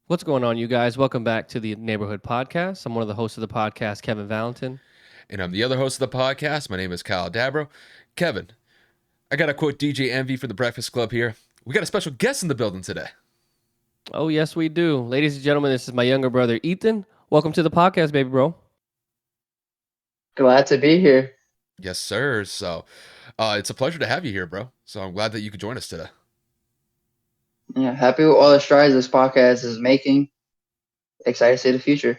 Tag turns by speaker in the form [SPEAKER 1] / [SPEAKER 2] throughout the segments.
[SPEAKER 1] What's going on, you guys? Welcome back to the Neighborhood Podcast. I'm one of the hosts of the podcast, Kevin Valentin.
[SPEAKER 2] And I'm the other host of the podcast. My name is Kyle Dabro. Kevin, I got to quote DJ Envy from the Breakfast Club here. We got a special guest in the building today.
[SPEAKER 1] Oh, yes, we do. Ladies and gentlemen, this is my younger brother, Ethan. Welcome to the podcast, baby bro.
[SPEAKER 3] Glad to be here.
[SPEAKER 2] Yes, sir. So it's a pleasure to have you here, bro. So I'm glad that you could join us today.
[SPEAKER 3] Yeah, happy with all the strides this podcast is making. Excited to see the future.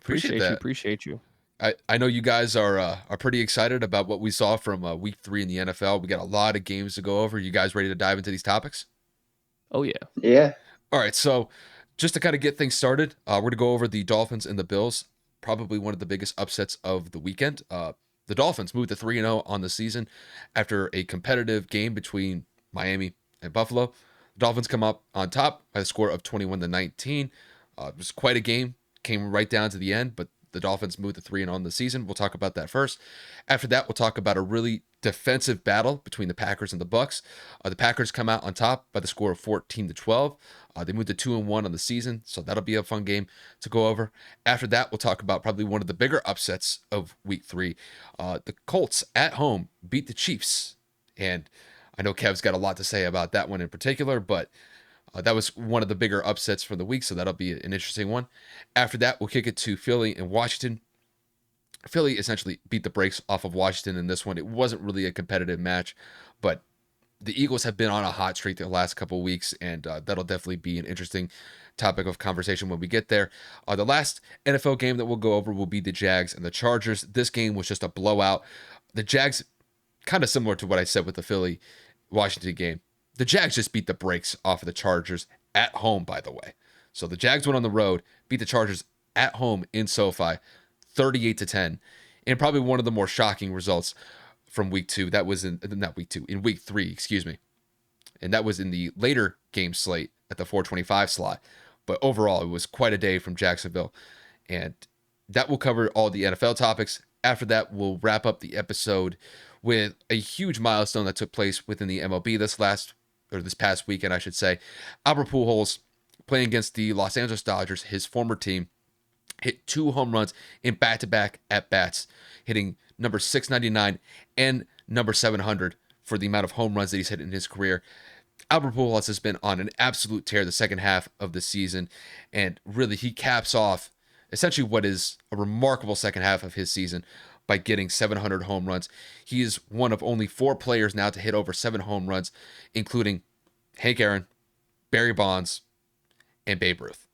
[SPEAKER 2] Appreciate that.
[SPEAKER 1] Appreciate you.
[SPEAKER 2] I know you guys are pretty excited about what we saw from week 3 in the NFL. We got a lot of games to go over. You guys ready to dive into these topics?
[SPEAKER 1] Oh, yeah.
[SPEAKER 3] Yeah.
[SPEAKER 2] All right, so just to kind of get things started, we're going to go over the Dolphins and the Bills, probably one of the biggest upsets of the weekend. The Dolphins moved to 3-0 on the season after a competitive game between Miami and Buffalo. The Dolphins come up on top by a score of 21-19. It was quite a game, came right down to the end, but the Dolphins moved to 3-0 on the season. We'll talk about that first. After that, we'll talk about a really defensive battle between the Packers and the Bucks. The Packers come out on top by the score of 14-12. They moved to 2-1 on the season, so that'll be a fun game to go over. After that, we'll talk about probably one of the bigger upsets of week 3. The Colts at home beat the Chiefs, and I know Kev's got a lot to say about that one in particular, but that was one of the bigger upsets for the week, so that'll be an interesting one. After that, we'll kick it to Philly and Washington. Philly essentially beat the brakes off of Washington in this one. It wasn't really a competitive match, but the Eagles have been on a hot streak the last couple of weeks, and that'll definitely be an interesting topic of conversation when we get there. The last NFL game that we'll go over will be the Jags and the Chargers. This game was just a blowout. The Jags, kind of similar to what I said with the Philly-Washington game, the Jags just beat the brakes off of the Chargers at home, by the way. So the Jags went on the road, beat the Chargers at home in SoFi, 38-10, and probably one of the more shocking results from week 2. That was in week 3, excuse me. And that was in the later game slate at the 425 slot. But overall, it was quite a day from Jacksonville. And that will cover all the NFL topics. After that, we'll wrap up the episode with a huge milestone that took place within the MLB this past weekend, I should say. Albert Pujols, playing against the Los Angeles Dodgers, his former team, hit 2 home runs in back-to-back at-bats, hitting number 699 and number 700 for the amount of home runs that he's hit in his career. Albert Pujols has been on an absolute tear the second half of the season, and really he caps off essentially what is a remarkable second half of his season by getting 700 home runs. He is one of only 4 players now to hit over 7 home runs, including Hank Aaron, Barry Bonds, and Babe Ruth.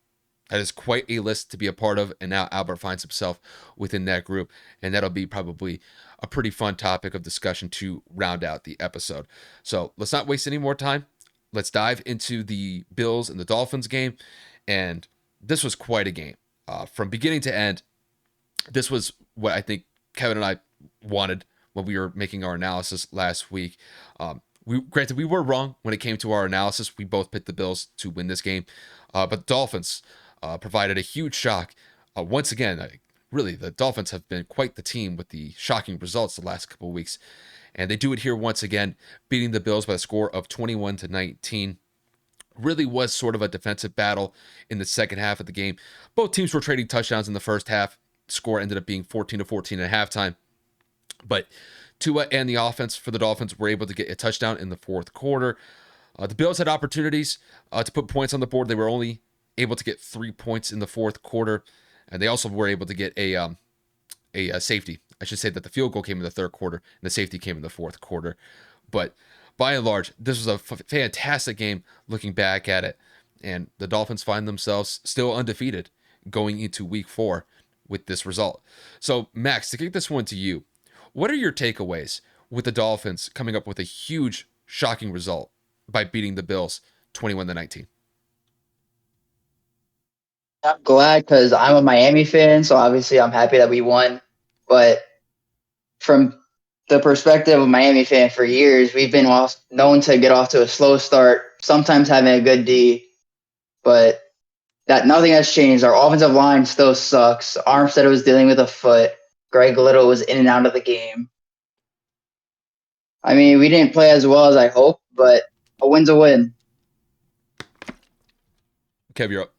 [SPEAKER 2] That is quite a list to be a part of, and now Albert finds himself within that group, and that'll be probably a pretty fun topic of discussion to round out the episode. So let's not waste any more time. Let's dive into the Bills and the Dolphins game, and this was quite a game. From beginning to end, this was what I think Kevin and I wanted when we were making our analysis last week. Granted, we were wrong when it came to our analysis. We both picked the Bills to win this game, but the Dolphins provided a huge shock. Once again, really, the Dolphins have been quite the team with the shocking results the last couple of weeks, and they do it here once again, beating the Bills by a score of 21-19. Really was sort of a defensive battle in the second half of the game. Both teams were trading touchdowns in the first half. Score ended up being 14-14 at halftime. But Tua and the offense for the Dolphins were able to get a touchdown in the fourth quarter. The Bills had opportunities to put points on the board. They were only able to get 3 points in the fourth quarter. And they also were able to get a safety. I should say that the field goal came in the third quarter and the safety came in the fourth quarter. But by and large, this was a fantastic game looking back at it. And the Dolphins find themselves still undefeated going into week 4 with this result. So, Max, to kick this one to you, what are your takeaways with the Dolphins coming up with a huge, shocking result by beating the Bills 21-19?
[SPEAKER 3] I'm glad because I'm a Miami fan, so obviously I'm happy that we won. But from the perspective of a Miami fan for years, we've been known to get off to a slow start, sometimes having a good D, but that nothing has changed. Our offensive line still sucks. Armstead was dealing with a foot. Greg Little was in and out of the game. I mean, we didn't play as well as I hoped, but a win's a win.
[SPEAKER 2] Kev, you're up.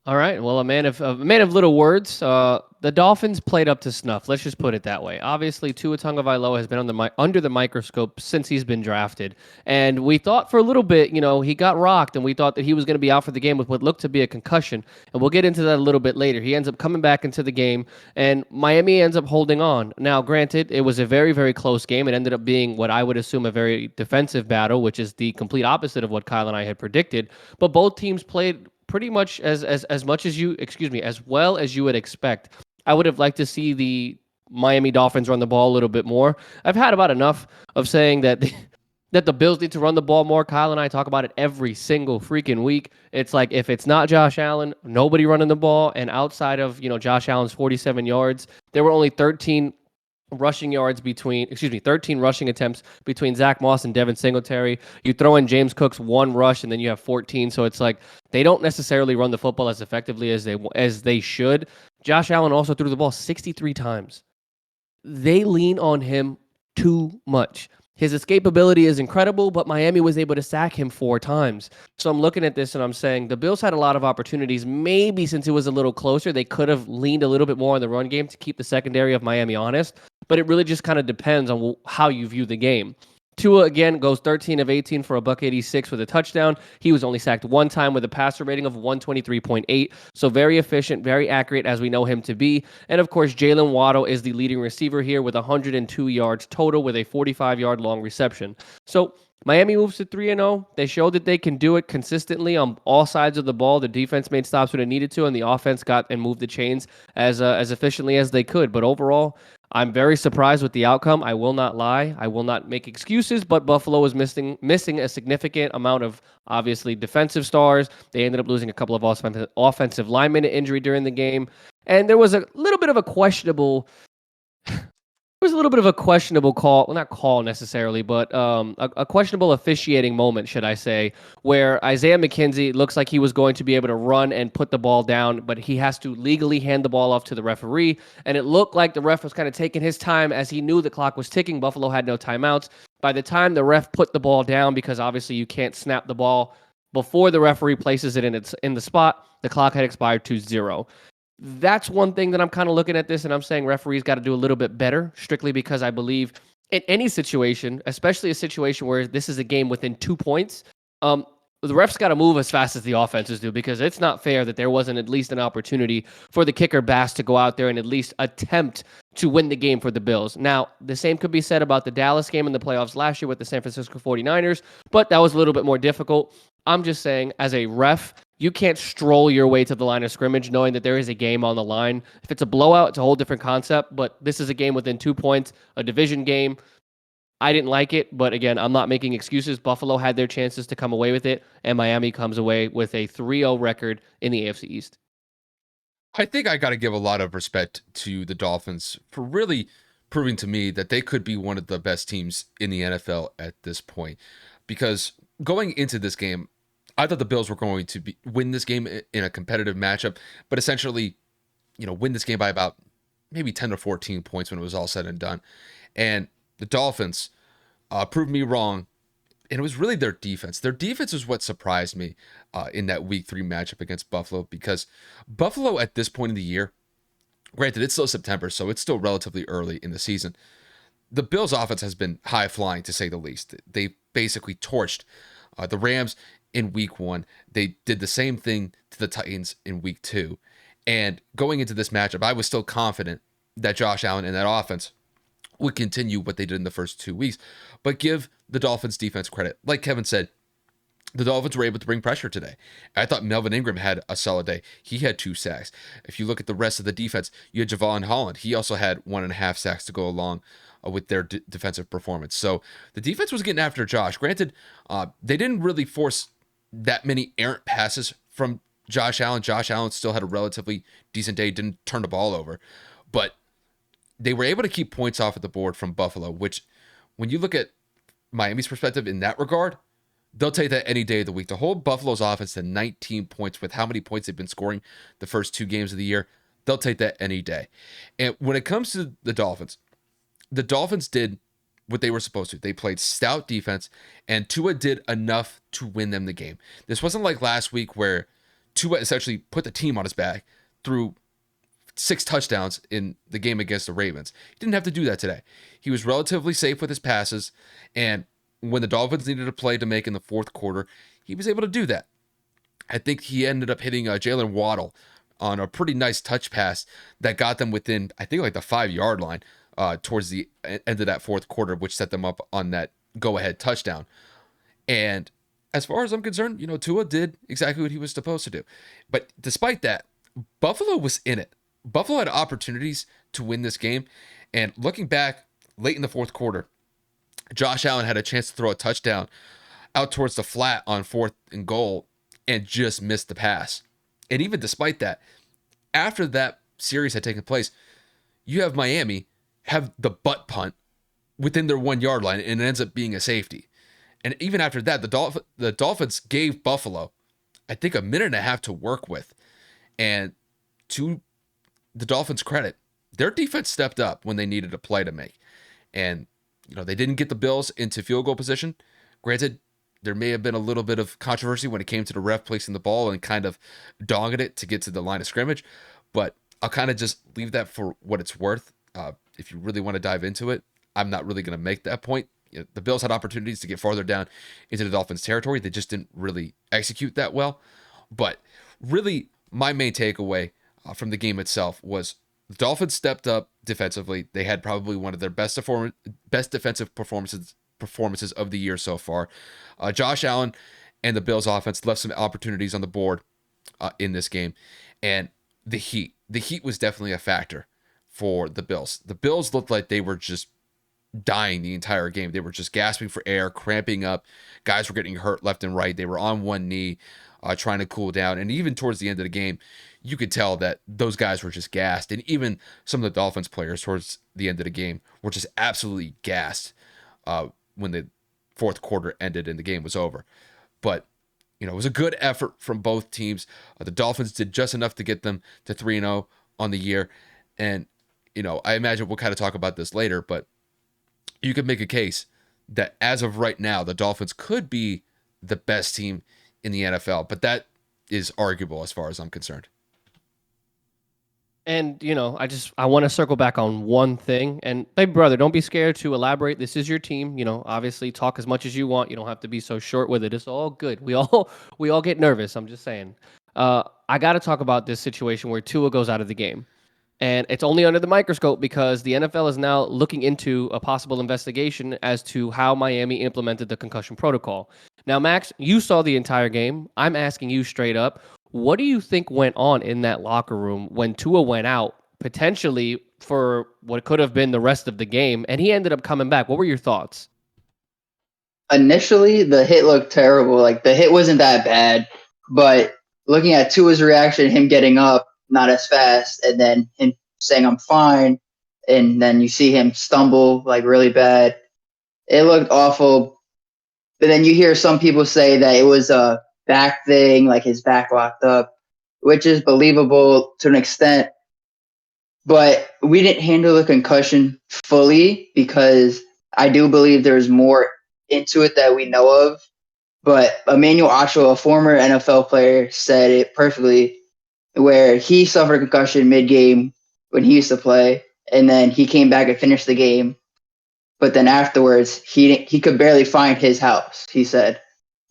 [SPEAKER 1] All right. Well, a man of little words. The Dolphins played up to snuff. Let's just put it that way. Obviously, Tua Tagovailoa has been under the microscope since he's been drafted, and we thought for a little bit, he got rocked, and we thought that he was going to be out for the game with what looked to be a concussion. And we'll get into that a little bit later. He ends up coming back into the game, and Miami ends up holding on. Now, granted, it was a very, very close game. It ended up being what I would assume a very defensive battle, which is the complete opposite of what Kyle and I had predicted. But both teams played pretty much as much as you as well as you would expect. I would have liked to see the Miami Dolphins run the ball a little bit more. I've had about enough of saying that that the Bills need to run the ball more. Kyle and I talk about it every single freaking week. It's like if it's not Josh Allen, nobody running the ball, and outside of, Josh Allen's 47 yards, there were only 13 13 rushing attempts between Zach Moss and Devin Singletary. You throw in James Cook's one rush, and then you have 14. So it's like they don't necessarily run the football as effectively as they should. Josh Allen also threw the ball 63 times. They lean on him too much. His escapability is incredible, but Miami was able to sack him 4 times. So I'm looking at this and I'm saying the Bills had a lot of opportunities. Maybe since it was a little closer, they could have leaned a little bit more on the run game to keep the secondary of Miami honest. But it really just kind of depends on how you view the game. Tua, again, goes 13 of 18 for a $186 with a touchdown. He was only sacked 1 time with a passer rating of 123.8. So very efficient, very accurate as we know him to be. And of course, Jalen Waddle is the leading receiver here with 102 yards total with a 45-yard long reception. So Miami moves to 3-0. They showed that they can do it consistently on all sides of the ball. The defense made stops when it needed to, and the offense got and moved the chains as efficiently as they could. But overall, I'm very surprised with the outcome. I will not lie. I will not make excuses, but Buffalo was missing a significant amount of, obviously, defensive stars. They ended up losing a couple of offensive linemen to injury during the game. And there was a little bit of a questionable call, well, not call necessarily, but a questionable officiating moment, should I say, where Isaiah McKenzie looks like he was going to be able to run and put the ball down, but he has to legally hand the ball off to the referee. And it looked like the ref was kind of taking his time as he knew the clock was ticking. Buffalo had no timeouts. By the time the ref put the ball down, because obviously you can't snap the ball before the referee places it in the spot, the clock had expired to 0. That's one thing that I'm kind of looking at this and I'm saying referees got to do a little bit better, strictly because I believe in any situation, especially a situation where this is a game within 2 points, the refs got to move as fast as the offenses do, because it's not fair that there wasn't at least an opportunity for the kicker Bass to go out there and at least attempt to win the game for the Bills. Now, the same could be said about the Dallas game in the playoffs last year with the San Francisco 49ers, but that was a little bit more difficult. I'm just saying, as a ref, you can't stroll your way to the line of scrimmage knowing that there is a game on the line. If it's a blowout, it's a whole different concept, but this is a game within 2 points, a division game. I didn't like it, but again, I'm not making excuses. Buffalo had their chances to come away with it, and Miami comes away with a 3-0 record in the AFC East.
[SPEAKER 2] I think I got to give a lot of respect to the Dolphins for really proving to me that they could be one of the best teams in the NFL at this point. Because going into this game, I thought the Bills were going to win this game in a competitive matchup, but essentially, win this game by about maybe 10 to 14 points when it was all said and done. And the Dolphins proved me wrong, and it was really their defense. Their defense is what surprised me in that Week 3 matchup against Buffalo, because Buffalo at this point in the year, granted, it's still September, so it's still relatively early in the season. The Bills' offense has been high-flying, to say the least. They basically torched the Rams in Week 1. They did the same thing to the Titans in Week 2. And going into this matchup, I was still confident that Josh Allen and that offense would continue what they did in the first 2 weeks. But give the Dolphins defense credit. Like Kevin said, the Dolphins were able to bring pressure today. I thought Melvin Ingram had a solid day. He had 2 sacks. If you look at the rest of the defense, you had Javon Holland. He also had 1.5 sacks to go along with their defensive performance. So the defense was getting after Josh. Granted, they didn't really force that many errant passes from Josh Allen. Josh Allen still had a relatively decent day, didn't turn the ball over. But they were able to keep points off of the board from Buffalo, which, when you look at Miami's perspective in that regard, they'll take that any day of the week. To hold Buffalo's offense to 19 points with how many points they've been scoring the first 2 games of the year, they'll take that any day. And when it comes to the Dolphins did what they were supposed to. They played stout defense, and Tua did enough to win them the game. This wasn't like last week where Tua essentially put the team on his back through 6 touchdowns in the game against the Ravens. He didn't have to do that today. He was relatively safe with his passes, and when the Dolphins needed a play to make in the fourth quarter, he was able to do that. I think he ended up hitting Jalen Waddle on a pretty nice touch pass that got them within, I think, like the 5-yard line towards the end of that fourth quarter, which set them up on that go-ahead touchdown. And as far as I'm concerned, Tua did exactly what he was supposed to do. But despite that, Buffalo was in it. Buffalo had opportunities to win this game. And looking back late in the fourth quarter, Josh Allen had a chance to throw a touchdown out towards the flat on 4th and goal and just missed the pass. And even despite that, after that series had taken place, you have Miami have the butt punt within their 1-yard line, and it ends up being a safety. And even after that, the Dolphins gave Buffalo, I think, a minute and a half to work with. And to the Dolphins' credit, their defense stepped up when they needed a play to make. And, they didn't get the Bills into field goal position. Granted, there may have been a little bit of controversy when it came to the ref placing the ball and kind of dogging it to get to the line of scrimmage. But I'll kind of just leave that for what it's worth. If you really want to dive into it, I'm not really going to make that point. The Bills had opportunities to get farther down into the Dolphins' territory. They just didn't really execute that well. But really, my main takeaway from the game itself was the Dolphins stepped up defensively. They had probably one of their best defensive performances of the year so far. Josh Allen and the Bills' offense left some opportunities on the board in this game. And the heat was definitely a factor for the Bills. The Bills looked like they were just dying the entire game. They were just gasping for air, cramping up. Guys were getting hurt left and right. They were on one knee, trying to cool down. And even towards the end of the game, you could tell that those guys were just gassed. And even some of the Dolphins players towards the end of the game were just absolutely gassed when the fourth quarter ended and the game was over. But, it was a good effort from both teams. The Dolphins did just enough to get them to 3-0 on the year. And, I imagine we'll kind of talk about this later, but you could make a case that as of right now, the Dolphins could be the best team in the NFL, but that is arguable as far as I'm concerned.
[SPEAKER 1] And, I want to circle back on one thing. And, hey, brother, don't be scared to elaborate. This is your team. Obviously talk as much as you want. You don't have to be so short with it. It's all good. We all get nervous. I'm just saying. I got to talk about this situation where Tua goes out of the game. And it's only under the microscope because the NFL is now looking into a possible investigation as to how Miami implemented the concussion protocol. Now, Max, you saw the entire game. I'm asking you straight up. What do you think went on in that locker room when Tua went out, potentially for what could have been the rest of the game, and he ended up coming back? What were your thoughts?
[SPEAKER 3] Initially, the hit looked terrible. Like, the hit wasn't that bad, but looking at Tua's reaction, him getting up not as fast, and then him saying, "I'm fine," and then you see him stumble, like, really bad. It looked awful. But then you hear some people say that it was a back thing, like his back locked up, which is believable to an extent. But we didn't handle the concussion fully because I do believe there's more into it that we know of. But Emmanuel Ochoa, a former NFL player, said it perfectly, where he suffered a concussion mid-game when he used to play, and then he came back and finished the game. But then afterwards, he could barely find his house, he said.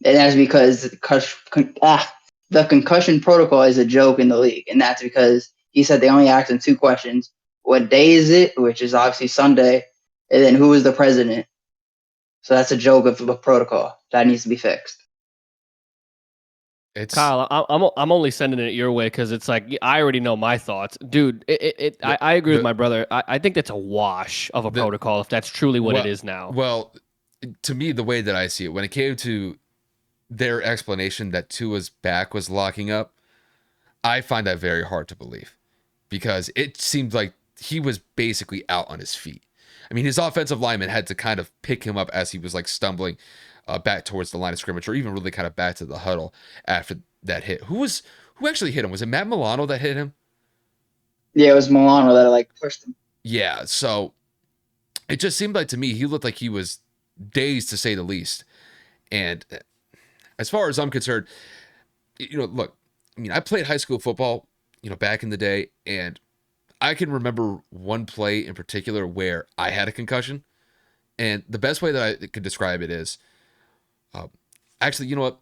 [SPEAKER 3] And that's because the concussion protocol is a joke in the league. And that's because he said they only asked him 2 questions. What day is it? Which is obviously Sunday. And then who is the president? So that's a joke of the protocol. That needs to be fixed.
[SPEAKER 1] Kyle, I'm only sending it your way because it's like I already know my thoughts, dude. I agree with my brother. I think that's a wash of a protocol if that's truly what it is now.
[SPEAKER 2] Well, to me, the way that I see it, when it came to their explanation that Tua's back was locking up, I find that very hard to believe because it seemed like he was basically out on his feet. I mean, his offensive lineman had to kind of pick him up as he was like stumbling back towards the line of scrimmage, or even really kind of back to the huddle after that hit. Who actually hit him? Was it Matt Milano that hit him?
[SPEAKER 3] Yeah, it was Milano that pushed him.
[SPEAKER 2] Yeah, so it just seemed like to me he looked like he was dazed to say the least. And as far as I'm concerned, look, mean, I played high school football, back in the day, and I can remember one play in particular where I had a concussion. And the best way that I could describe it is, actually, you know what?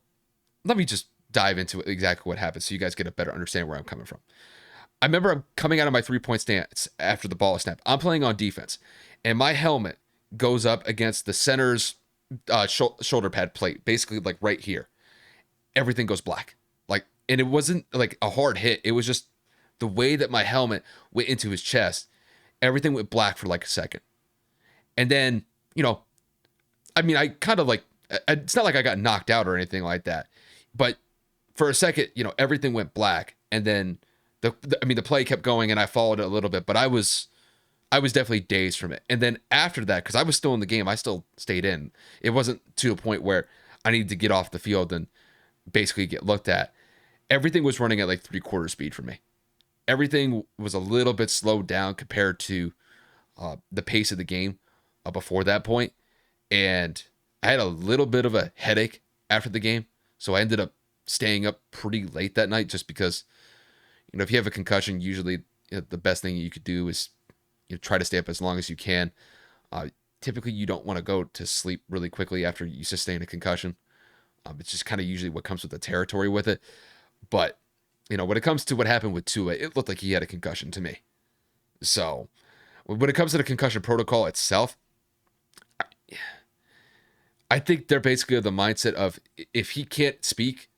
[SPEAKER 2] Let me just dive into exactly what happened so you guys get a better understanding where I'm coming from. I remember I'm coming out of my 3-point stance after the ball is snapped. I'm playing on defense, and my helmet goes up against the center's shoulder pad plate, basically like right here. Everything goes black. And it wasn't like a hard hit. It was just the way that my helmet went into his chest. Everything went black for like a second. And then, I kind of it's not like I got knocked out or anything like that. But for a second, everything went black. And then the play kept going and I followed it a little bit, but I was definitely dazed from it. And then after that, because I was still in the game, I still stayed in. It wasn't to a point where I needed to get off the field and basically get looked at. Everything was running at like 3/4 speed for me. Everything was a little bit slowed down compared to the pace of the game before that point. And I had a little bit of a headache after the game. So I ended up staying up pretty late that night just because, if you have a concussion, usually the best thing you could do is try to stay up as long as you can. Typically, you don't want to go to sleep really quickly after you sustain a concussion. It's just kind of usually what comes with the territory with it. But, when it comes to what happened with Tua, it looked like he had a concussion to me. So, when it comes to the concussion protocol itself, I think they're basically of the mindset of if he can't speak,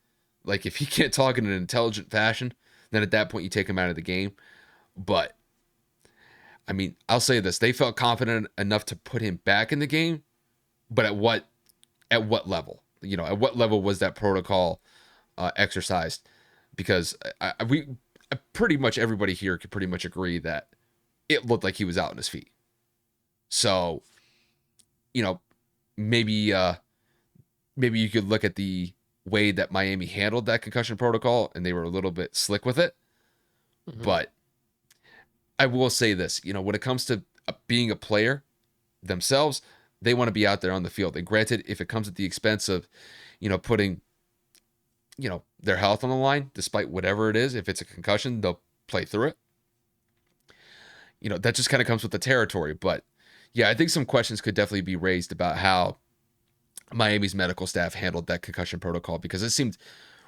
[SPEAKER 2] like if he can't talk in an intelligent fashion, then at that point you take him out of the game. But, I'll say this. They felt confident enough to put him back in the game, but at what level? At what level was that protocol exercised? Because we pretty much everybody here could pretty much agree that it looked like he was out on his feet. So, maybe you could look at the way that Miami handled that concussion protocol and they were a little bit slick with it. Mm-hmm. But I will say this, when it comes to being a player themselves, they want to be out there on the field. And granted, if it comes at the expense of, putting, their health on the line, despite whatever it is, if it's a concussion, they'll play through it. That just kind of comes with the territory. But yeah, I think some questions could definitely be raised about how Miami's medical staff handled that concussion protocol, because it seemed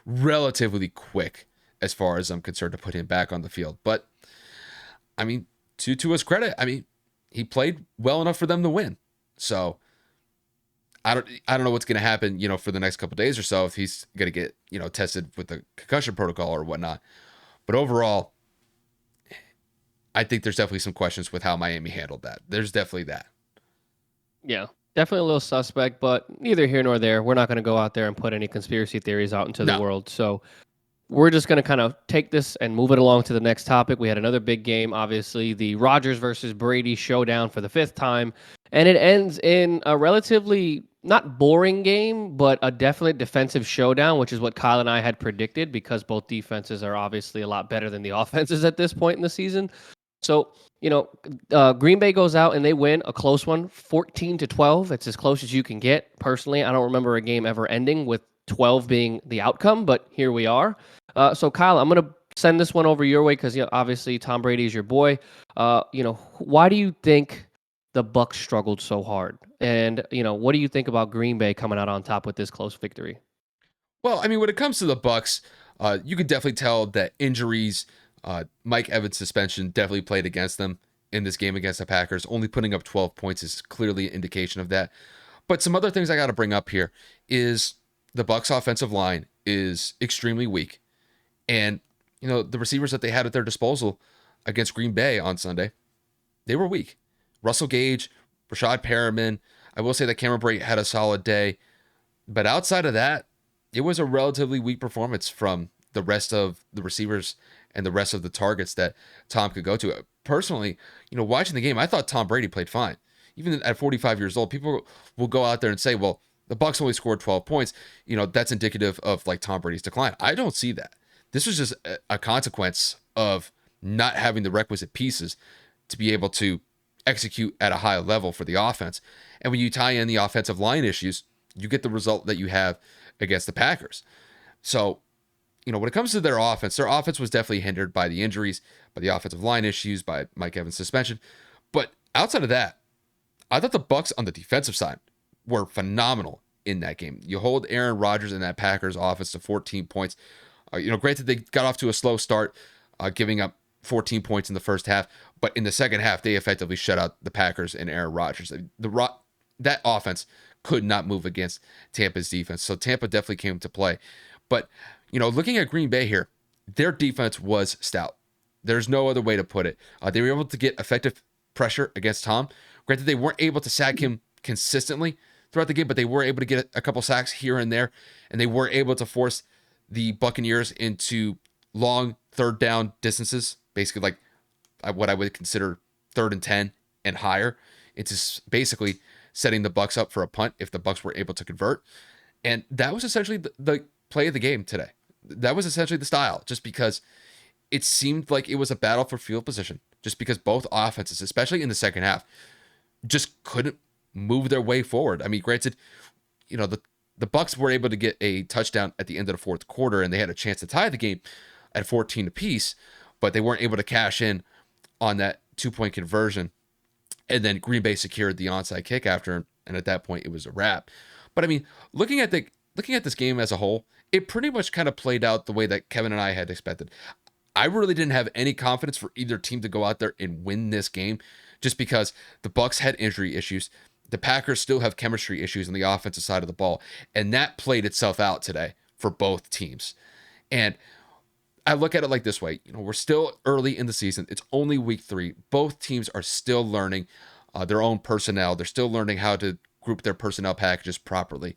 [SPEAKER 2] relatively quick as far as I'm concerned to put him back on the field. But to his credit, he played well enough for them to win. So I don't know what's going to happen, for the next couple of days or so, if he's going to get, tested with the concussion protocol or whatnot. But overall, I think there's definitely some questions with how Miami handled that. There's definitely that.
[SPEAKER 1] Yeah, definitely a little suspect, but neither here nor there. We're not going to go out there and put any conspiracy theories out into the world. So we're just going to kind of take this and move it along to the next topic. We had another big game, obviously, the Rodgers versus Brady showdown for the 5th time. And it ends in a relatively not boring game, but a definite defensive showdown, which is what Kyle and I had predicted, because both defenses are obviously a lot better than the offenses at this point in the season. So, Green Bay goes out and they win a close one, 14-12. It's as close as you can get. Personally, I don't remember a game ever ending with 12 being the outcome, but here we are. So, Kyle, I'm going to send this one over your way because, obviously Tom Brady is your boy. Why do you think the Bucs struggled so hard? And, what do you think about Green Bay coming out on top with this close victory?
[SPEAKER 2] Well, when it comes to the Bucs, you could definitely tell that injuries, Mike Evans' suspension definitely played against them in this game against the Packers. Only putting up 12 points is clearly an indication of that. But some other things I got to bring up here is the Bucs offensive line is extremely weak. And, the receivers that they had at their disposal against Green Bay on Sunday, they were weak. Russell Gage, Rashad Perriman. I will say that Cameron Brate had a solid day. But outside of that, it was a relatively weak performance from the rest of the receivers and the rest of the targets that Tom could go to. Personally, watching the game, I thought Tom Brady played fine. Even at 45 years old, people will go out there and say, well, the Bucs only scored 12 points. That's indicative of like Tom Brady's decline. I don't see that. This was just a consequence of not having the requisite pieces to be able to execute at a high level for the offense. And when you tie in the offensive line issues, you get the result that you have against the Packers. So when it comes to their offense was definitely hindered by the injuries, by the offensive line issues, by Mike Evans' suspension. But outside of that, I thought the Bucs on the defensive side were phenomenal in that game. You hold Aaron Rodgers and that Packers offense to 14 points. Granted, they got off to a slow start, giving up 14 points in the first half, but in the second half, they effectively shut out the Packers and Aaron Rodgers. That offense could not move against Tampa's defense, so Tampa definitely came to play. But, looking at Green Bay here, their defense was stout. There's no other way to put it. They were able to get effective pressure against Tom. Granted, they weren't able to sack him consistently throughout the game, but they were able to get a couple sacks here and there, and they were able to force the Buccaneers into long third down distances, basically like what I would consider 3rd and 10 and higher. It's basically setting the Bucs up for a punt if the Bucs were able to convert. And that was essentially the play of the game today. That was essentially the style, just because it seemed like it was a battle for field position, just because both offenses, especially in the second half, just couldn't move their way forward. I mean, granted, the Bucs were able to get a touchdown at the end of the fourth quarter, and they had a chance to tie the game at 14 apiece, but they weren't able to cash in on that 2-point conversion. And then Green Bay secured the onside kick after, and at that point it was a wrap. But I mean, looking at this game as a whole, it pretty much kind of played out the way that Kevin and I had expected. I really didn't have any confidence for either team to go out there and win this game, just because the Bucs had injury issues. The Packers still have chemistry issues on the offensive side of the ball, and that played itself out today for both teams. And I look at it like this way. We're still early in the season. It's only week 3. Both teams are still learning their own personnel. They're still learning how to group their personnel packages properly.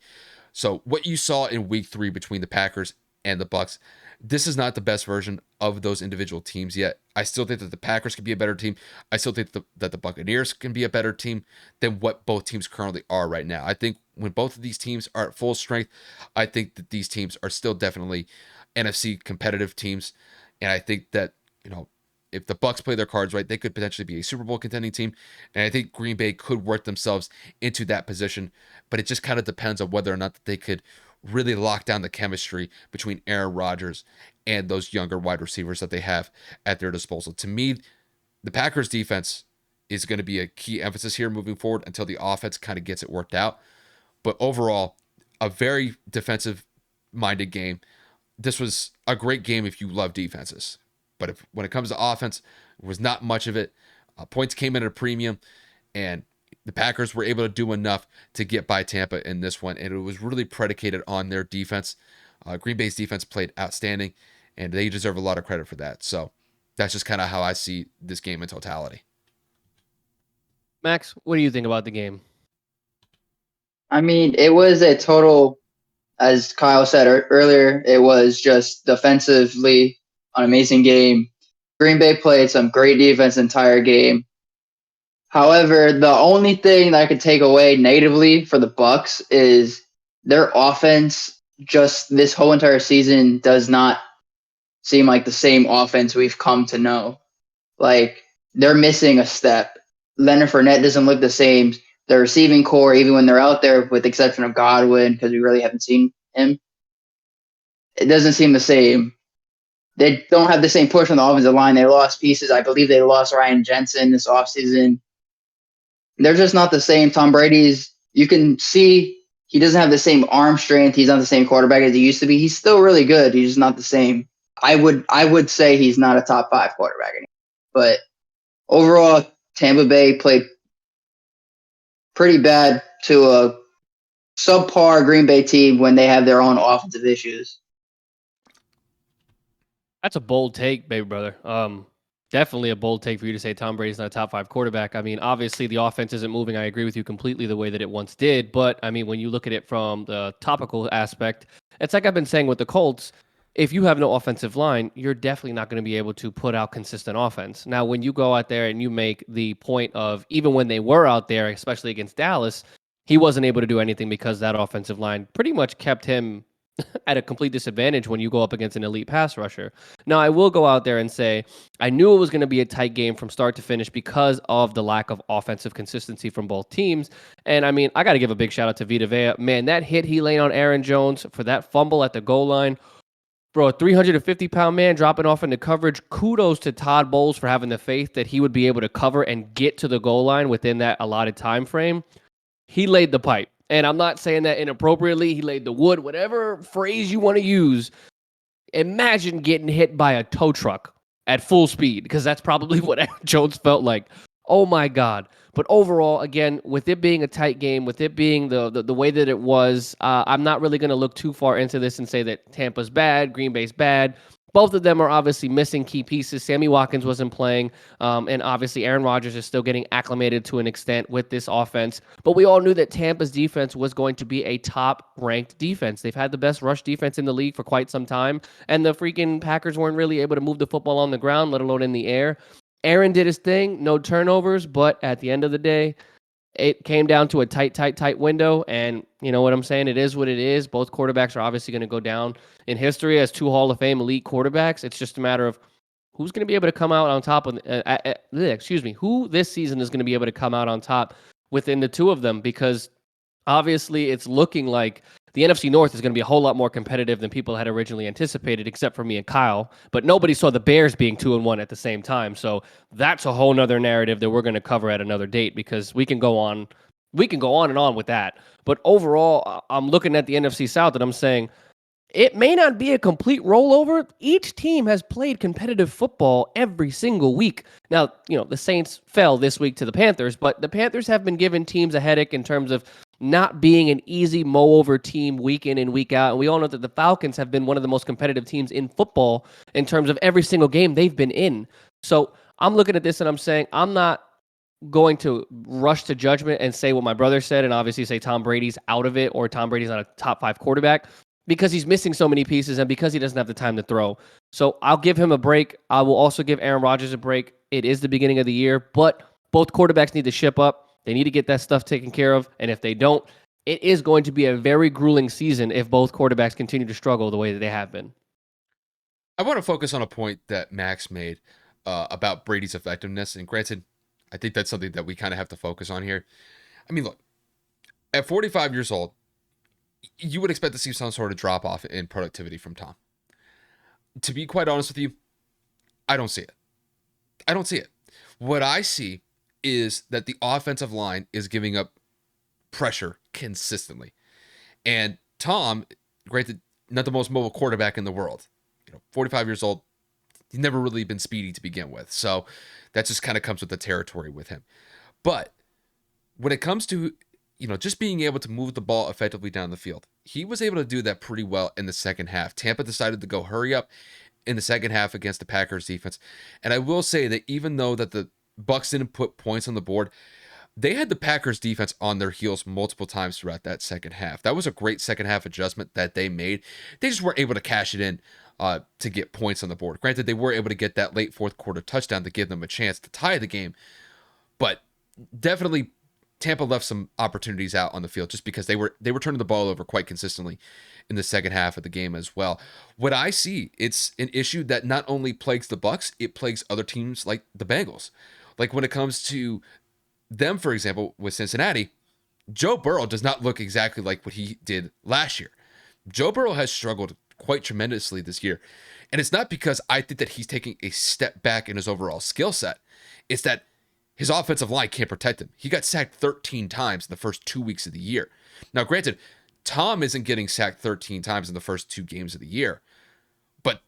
[SPEAKER 2] So what you saw in week 3 between the Packers and the Bucs, this is not the best version of those individual teams yet. I still think that the Packers can be a better team. I still think that the Buccaneers can be a better team than what both teams currently are right now. I think when both of these teams are at full strength, I think that these teams are still definitely NFC competitive teams. And I think that, if the Bucs play their cards right, they could potentially be a Super Bowl contending team. And I think Green Bay could work themselves into that position. But it just kind of depends on whether or not they could really lock down the chemistry between Aaron Rodgers and those younger wide receivers that they have at their disposal. To me, the Packers defense is going to be a key emphasis here moving forward until the offense kind of gets it worked out. But overall, a very defensive-minded game. This was a great game if you love defenses. But when it comes to offense, there was not much of it. Points came in at a premium, and the Packers were able to do enough to get by Tampa in this one, and it was really predicated on their defense. Green Bay's defense played outstanding, and they deserve a lot of credit for that. So that's just kind of how I see this game in totality.
[SPEAKER 1] Max, what do you think about the game?
[SPEAKER 3] I mean, it was a total, as Kyle said earlier, it was just defensively an amazing game. Green Bay played some great defense the entire game. However, the only thing that I could take away negatively for the Bucs is their offense just this whole entire season does not seem like the same offense we've come to know. Like, they're missing a step. Leonard Fournette doesn't look the same. The receiving core, even when they're out there, with the exception of Godwin, because we really haven't seen him, it doesn't seem the same. They don't have the same push on the offensive line. They lost pieces. I believe they lost Ryan Jensen this offseason. They're just not the same. Tom Brady's, you can see he doesn't have the same arm strength. He's not the same quarterback as he used to be. He's still really good. He's just not the same. I would say he's not a top 5 quarterback anymore. But overall, Tampa Bay played pretty bad to a subpar Green Bay team when they have their own offensive issues.
[SPEAKER 1] That's a bold take, baby brother. Definitely a bold take for you to say Tom Brady's not a top 5 quarterback. I mean, obviously the offense isn't moving. I agree with you completely the way that it once did. But I mean, when you look at it from the topical aspect, it's like I've been saying with the Colts. If you have no offensive line, you're definitely not going to be able to put out consistent offense. Now, when you go out there and you make the point of even when they were out there, especially against Dallas, he wasn't able to do anything because that offensive line pretty much kept him at a complete disadvantage when you go up against an elite pass rusher. Now, I will go out there and say I knew it was going to be a tight game from start to finish because of the lack of offensive consistency from both teams. And I mean, I got to give a big shout out to Vita Vea. Man, that hit he laid on Aaron Jones for that fumble at the goal line. Bro, a 350-pound man dropping off into coverage. Kudos to Todd Bowles for having the faith that he would be able to cover and get to the goal line within that allotted time frame. He laid the pipe. And I'm not saying that inappropriately. He laid the wood, whatever phrase you want to use. Imagine getting hit by a tow truck at full speed, because that's probably what Aaron Jones felt like. Oh, my God. But overall, again, with it being a tight game, with it being the way that it was, I'm not really going to look too far into this and say that Tampa's bad, Green Bay's bad. Both of them are obviously missing key pieces. Sammy Watkins wasn't playing, and obviously Aaron Rodgers is still getting acclimated to an extent with this offense. But we all knew that Tampa's defense was going to be a top-ranked defense. They've had the best rush defense in the league for quite some time, and the freaking Packers weren't really able to move the football on the ground, let alone in the air. Aaron did his thing, no turnovers, but at the end of the day, it came down to a tight window, and you know what I'm saying? It is what it is. Both quarterbacks are obviously going to go down in history as two Hall of Fame elite quarterbacks. It's just a matter of who's going to be able to come out on top of, who this season is going to be able to come out on top within the two of them, because obviously it's looking like the NFC North is going to be a whole lot more competitive than people had originally anticipated, except for me and Kyle. But nobody saw the Bears being 2-1 at the same time. So that's a whole nother narrative that we're going to cover at another date, because we can go on and on with that. But overall, I'm looking at the NFC South and I'm saying it may not be a complete rollover. Each team has played competitive football every single week. Now, the Saints fell this week to the Panthers, but the Panthers have been giving teams a headache in terms of not being an easy mow-over team week in and week out. And we all know that the Falcons have been one of the most competitive teams in football in terms of every single game they've been in. So I'm looking at this and I'm saying I'm not going to rush to judgment and say what my brother said and obviously say Tom Brady's out of it or Tom Brady's not a top 5 quarterback, because he's missing so many pieces and because he doesn't have the time to throw. So I'll give him a break. I will also give Aaron Rodgers a break. It is the beginning of the year, but both quarterbacks need to ship up. They need to get that stuff taken care of. And if they don't, it is going to be a very grueling season if both quarterbacks continue to struggle the way that they have been.
[SPEAKER 2] I want to focus on a point that Max made about Brady's effectiveness. And granted, I think that's something that we kind of have to focus on here. I mean, look, at 45 years old, you would expect to see some sort of drop off in productivity from Tom. To be quite honest with you, I don't see it. I don't see it. What I see is that the offensive line is giving up pressure consistently. And Tom, granted, not the most mobile quarterback in the world. 45 years old, he's never really been speedy to begin with. So that just kind of comes with the territory with him. But when it comes to, just being able to move the ball effectively down the field, he was able to do that pretty well in the second half. Tampa decided to go hurry up in the second half against the Packers defense. And I will say that even though that the Bucs didn't put points on the board, they had the Packers defense on their heels multiple times throughout that second half. That was a great second half adjustment that they made. They just weren't able to cash it in to get points on the board. Granted, they were able to get that late fourth quarter touchdown to give them a chance to tie the game, but definitely Tampa left some opportunities out on the field just because they were turning the ball over quite consistently in the second half of the game as well. What I see, it's an issue that not only plagues the Bucs, it plagues other teams like the Bengals. Like when it comes to them, for example, with Cincinnati, Joe Burrow does not look exactly like what he did last year. Joe Burrow has struggled quite tremendously this year. And it's not because I think that he's taking a step back in his overall skill set. It's that his offensive line can't protect him. He got sacked 13 times in the first 2 weeks of the year. Now, granted, Tom isn't getting sacked 13 times in the first 2 games of the year, but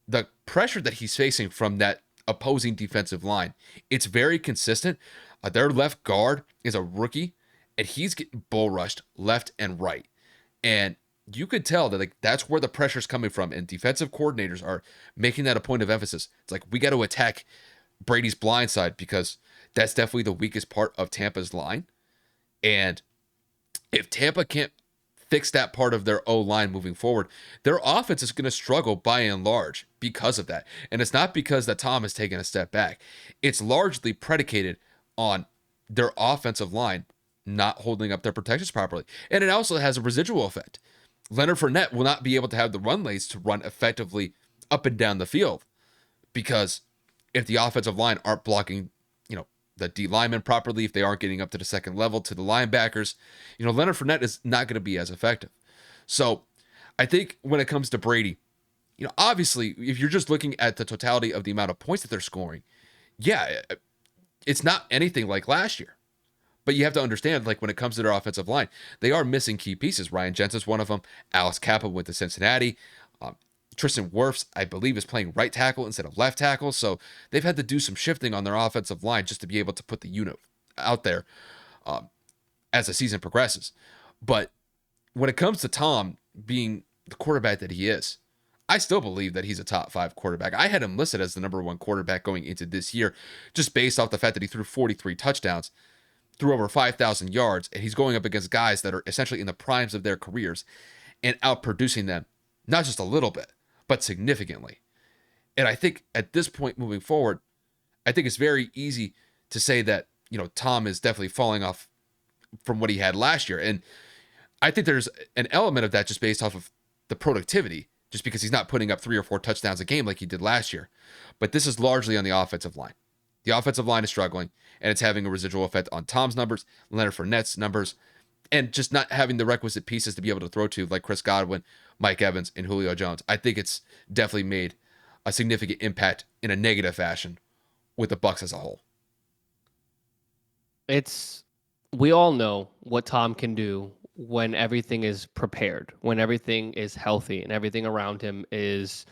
[SPEAKER 2] the pressure that he's facing from that opposing defensive line, it's very consistent. Their left guard is a rookie, and he's getting bull rushed left and right. And you could tell that that's where the pressure's coming from, and defensive coordinators are making that a point of emphasis. It's like, we got to attack Brady's blind side because that's definitely the weakest part of Tampa's line. And if Tampa can't fix that part of their O-line moving forward, their offense is going to struggle by and large because of that. And it's not because that Tom has taken a step back. It's largely predicated on their offensive line not holding up their protections properly. And it also has a residual effect. Leonard Fournette will not be able to have the run lanes to run effectively up and down the field because if the offensive line aren't blocking, the D linemen properly, if they aren't getting up to the second level to the linebackers, Leonard Fournette is not going to be as effective. So I think when it comes to Brady, obviously, if you're just looking at the totality of the amount of points that they're scoring, yeah, it's not anything like last year. But you have to understand, like, when it comes to their offensive line, they are missing key pieces. Ryan Jensen's one of them. Alex Kappa went to Cincinnati. Tristan Wirfs, I believe, is playing right tackle instead of left tackle. So they've had to do some shifting on their offensive line just to be able to put the unit out there as the season progresses. But when it comes to Tom being the quarterback that he is, I still believe that he's a top 5 quarterback. I had him listed as the number 1 quarterback going into this year, just based off the fact that he threw 43 touchdowns, threw over 5,000 yards, and he's going up against guys that are essentially in the primes of their careers and outproducing them, not just a little bit, but significantly. And I think at this point moving forward, I think it's very easy to say that, Tom is definitely falling off from what he had last year. And I think there's an element of that just based off of the productivity, just because he's not putting up 3 or 4 touchdowns a game like he did last year. But this is largely on the offensive line. The offensive line is struggling, and it's having a residual effect on Tom's numbers, Leonard Fournette's numbers, and just not having the requisite pieces to be able to throw to, like Chris Godwin, Mike Evans, and Julio Jones. I think it's definitely made a significant impact in a negative fashion with the Bucs as a whole.
[SPEAKER 1] We all know what Tom can do when everything is prepared, when everything is healthy and everything around him is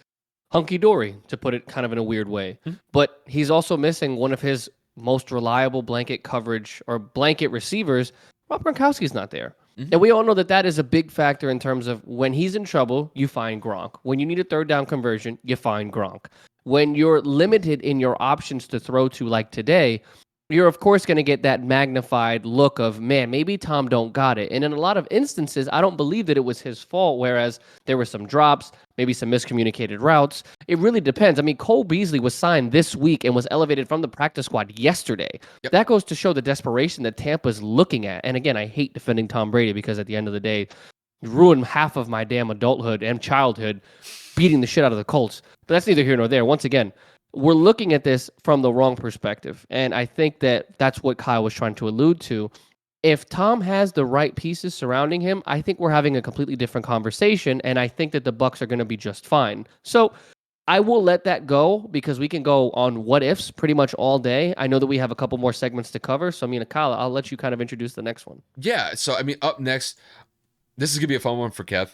[SPEAKER 1] hunky-dory, to put it kind of in a weird way. But he's also missing one of his most reliable blanket coverage or blanket receivers. Rob Gronkowski's not there. And we all know that is a big factor in terms of when he's in trouble, you find Gronk. When you need a third down conversion, you find Gronk. When you're limited in your options to throw to, like today, you're of course going to get that magnified look of, man, maybe Tom don't got it. And in a lot of instances, I don't believe that it was his fault, whereas there were some drops, maybe some miscommunicated routes. It really depends. I mean, Cole Beasley was signed this week and was elevated from the practice squad yesterday. Yep. That goes to show the desperation that Tampa's looking at. And again, I hate defending Tom Brady because at the end of the day, you ruined half of my damn adulthood and childhood beating the shit out of the Colts. But that's neither here nor there. Once again, we're looking at this from the wrong perspective. And I think that that's what Kyle was trying to allude to. If Tom has the right pieces surrounding him, I think we're having a completely different conversation. And I think that the Bucs are going to be just fine. So I will let that go because we can go on what ifs pretty much all day. I know that we have a couple more segments to cover. So, Kyle, I'll let you kind of introduce the next one.
[SPEAKER 2] Yeah. So, up next, this is going to be a fun one for Kev.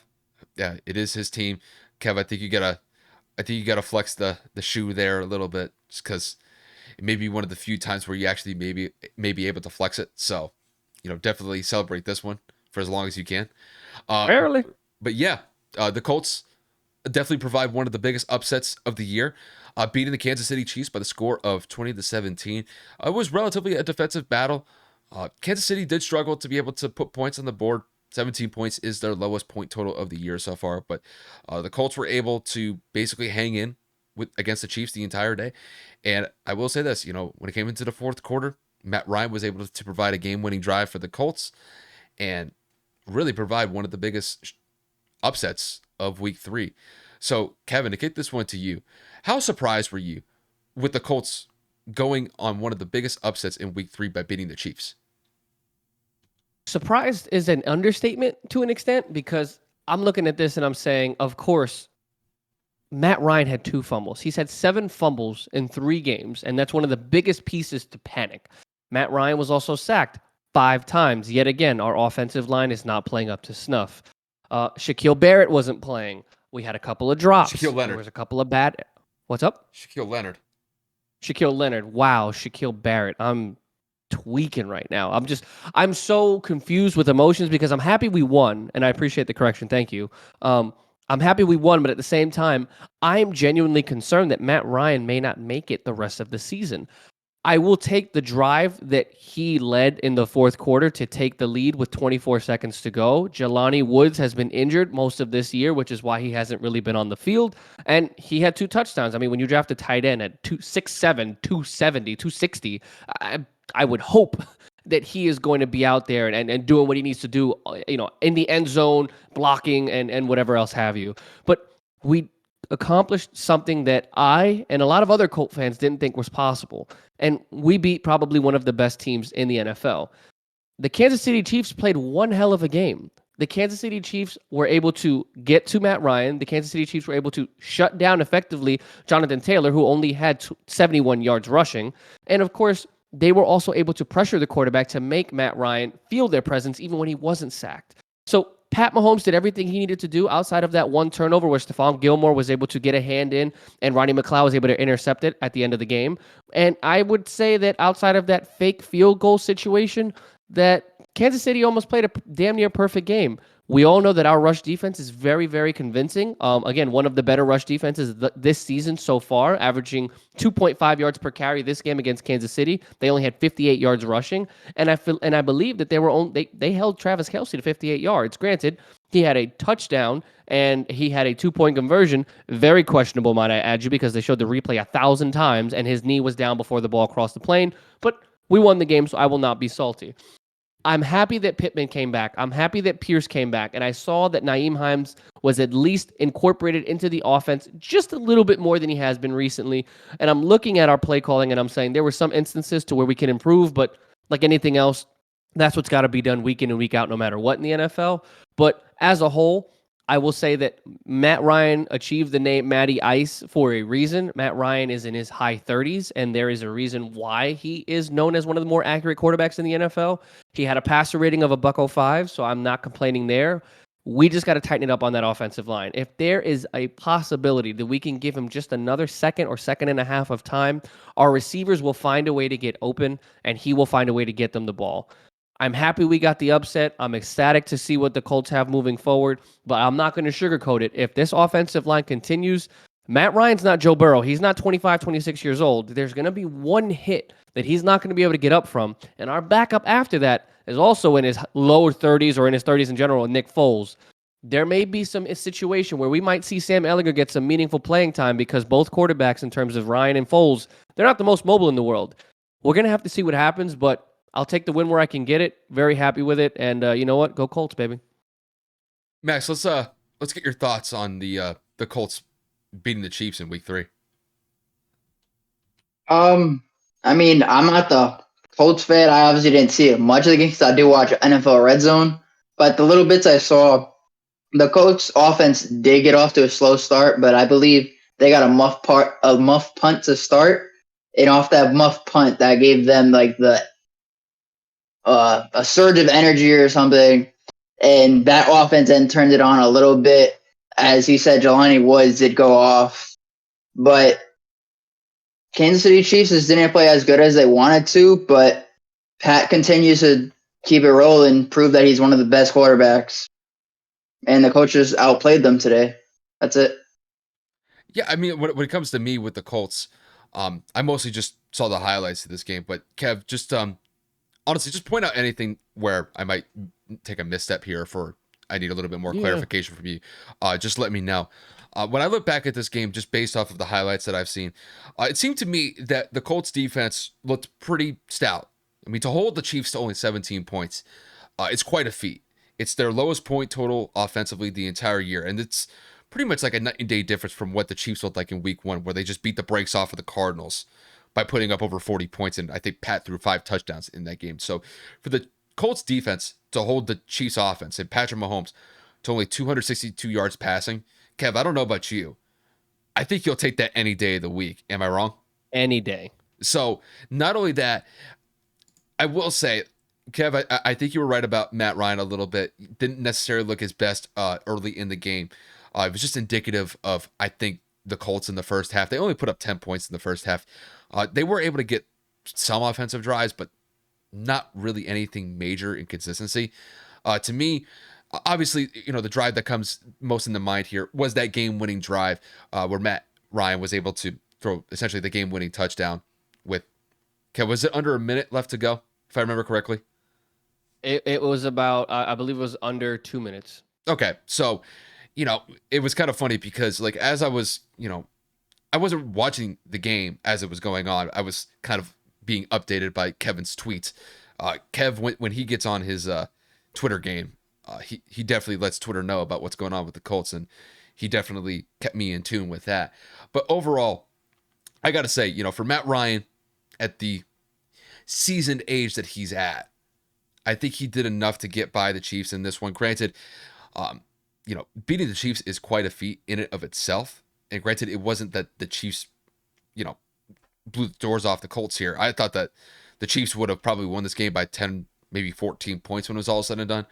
[SPEAKER 2] Yeah, it is his team. Kev, I think you got to flex the shoe there a little bit, just because it may be one of the few times where you actually may be able to flex it. So, definitely celebrate this one for as long as you can.
[SPEAKER 1] Barely.
[SPEAKER 2] But yeah, the Colts definitely provide one of the biggest upsets of the year, beating the Kansas City Chiefs by the score of 20-17. It was relatively a defensive battle. Kansas City did struggle to be able to put points on the board. 17 points is their lowest point total of the year so far, but the Colts were able to basically hang in against the Chiefs the entire day. And I will say this, when it came into the fourth quarter, Matt Ryan was able to provide a game-winning drive for the Colts and really provide one of the biggest upsets of week 3. So, Kevin, to kick this one to you, how surprised were you with the Colts going on one of the biggest upsets in week 3 by beating the Chiefs?
[SPEAKER 1] Surprised is an understatement to an extent, because I'm looking at this and I'm saying, of course, Matt Ryan had 2 fumbles. He's had 7 fumbles in 3 games, and that's one of the biggest pieces to panic. Matt Ryan was also sacked 5 times. Yet again, our offensive line is not playing up to snuff. Shaquille Barrett wasn't playing. We had a couple of drops.
[SPEAKER 2] Shaquille Leonard.
[SPEAKER 1] There was a couple of bad... What's up?
[SPEAKER 2] Shaquille Leonard.
[SPEAKER 1] Wow, Shaquille Barrett. I'm tweaking right now. I'm so confused with emotions because I'm happy we won, and I appreciate the correction. Thank you. I'm happy we won, but at the same time, I'm genuinely concerned that Matt Ryan may not make it the rest of the season. I will take the drive that he led in the fourth quarter to take the lead with 24 seconds to go. Jelani Woods has been injured most of this year, which is why he hasn't really been on the field. And he had 2 touchdowns. I mean, when you draft a tight end at 6'7", 270, 260, I would hope that he is going to be out there and doing what he needs to do, in the end zone, blocking and whatever else have you. But we accomplished something that I and a lot of other Colt fans didn't think was possible. And we beat probably one of the best teams in the NFL. The Kansas City Chiefs played one hell of a game. the Kansas City Chiefs were able to get to Matt Ryan. The Kansas City Chiefs were able to shut down effectively Jonathan Taylor, who only had 71 yards rushing. And of course, they were also able to pressure the quarterback to make Matt Ryan feel their presence even when he wasn't sacked. So Pat Mahomes did everything he needed to do outside of that one turnover where Stephon Gilmore was able to get a hand in and Ronnie McLeod was able to intercept it at the end of the game. And I would say that outside of that fake field goal situation, that Kansas City almost played a damn near perfect game. We all know that our rush defense is very, very convincing. Again, one of the better rush defenses this season so far, averaging 2.5 yards per carry this game against Kansas City. They only had 58 yards rushing, and I believe that they held Travis Kelce to 58 yards. Granted, he had a touchdown and he had a 2-point conversion. Very questionable, might I add you, because they showed the replay 1,000 times, and his knee was down before the ball crossed the plane. But we won the game, so I will not be salty. I'm happy that Pittman came back. I'm happy that Pierce came back. And I saw that Nyheim Hines was at least incorporated into the offense just a little bit more than he has been recently. And I'm looking at our play calling and I'm saying there were some instances to where we can improve, but like anything else, that's what's got to be done week in and week out no matter what in the NFL. But as a whole, I will say that Matt Ryan achieved the name Matty Ice for a reason. Matt Ryan is in his high 30s, and there is a reason why he is known as one of the more accurate quarterbacks in the NFL. He had a passer rating of a $105, so I'm not complaining there. We just got to tighten it up on that offensive line. If there is a possibility that we can give him just another second or second and a half of time, our receivers will find a way to get open, and he will find a way to get them the ball. I'm happy we got the upset. I'm ecstatic to see what the Colts have moving forward, but I'm not going to sugarcoat it. If this offensive line continues, Matt Ryan's not Joe Burrow. He's not 25, 26 years old. There's going to be one hit that he's not going to be able to get up from, and our backup after that is also in his lower 30s or in his 30s in general, Nick Foles. There may be some situation where we might see Sam Ehlinger get some meaningful playing time because both quarterbacks, in terms of Ryan and Foles, they're not the most mobile in the world. We're going to have to see what happens, but I'll take the win where I can get it. Very happy with it. And you know what? Go Colts, baby.
[SPEAKER 2] Max, let's get your thoughts on the Colts beating the Chiefs in week 3.
[SPEAKER 3] I mean, I'm not the Colts fan. I obviously didn't see much of the game because I do watch NFL Red Zone. But the little bits I saw, the Colts offense did get off to a slow start, but I believe they got a muff punt to start. And off that muff punt, that gave them like a surge of energy or something, and that offense then turned it on a little bit. As he said, Jelani Woods did go off, but Kansas City Chiefs just didn't play as good as they wanted to, but Pat continues to keep it rolling, prove that he's one of the best quarterbacks, and the coaches outplayed them today. That's it.
[SPEAKER 2] Yeah, I mean, when it comes to me with the Colts, I mostly just saw the highlights of this game, but Kev, just honestly, just point out anything where I might take a misstep here for I need a little bit more clarification from you. Just let me know. When I look back at this game, just based off of the highlights that I've seen, it seemed to me that the Colts defense looked pretty stout. I mean, to hold the Chiefs to only 17 points, it's quite a feat. It's their lowest point total offensively the entire year, and it's pretty much like a night and day difference from what the Chiefs looked like in week 1, where they just beat the brakes off of the Cardinals by putting up over 40 points, and I think Pat threw 5 touchdowns in that game. So for the Colts defense to hold the Chiefs offense and Patrick Mahomes to only 262 yards passing, Kev, I don't know about you. I think you'll take that any day of the week. Am I wrong?
[SPEAKER 1] Any day.
[SPEAKER 2] So not only that, I will say, Kev, I think you were right about Matt Ryan a little bit. Didn't necessarily look his best early in the game. It was just indicative of, I think, the Colts in the first half. They only put up 10 points in the first half. They were able to get some offensive drives, but not really anything major in consistency. To me, obviously, the drive that comes most into mind here was that game-winning drive where Matt Ryan was able to throw essentially the game-winning touchdown with, was it under a minute left to go, if I remember correctly?
[SPEAKER 1] It was about, I believe it was under 2 minutes.
[SPEAKER 2] Okay, so, it was kind of funny because, like, as I was, I wasn't watching the game as it was going on. I was kind of being updated by Kevin's tweets. Kev, when he gets on his Twitter game, he definitely lets Twitter know about what's going on with the Colts, and he definitely kept me in tune with that. But overall, I got to say, for Matt Ryan at the seasoned age that he's at, I think he did enough to get by the Chiefs in this one. Granted, beating the Chiefs is quite a feat in and of itself. And granted, it wasn't that the Chiefs, blew the doors off the Colts here. I thought that the Chiefs would have probably won this game by 10, maybe 14 points when it was all said and done.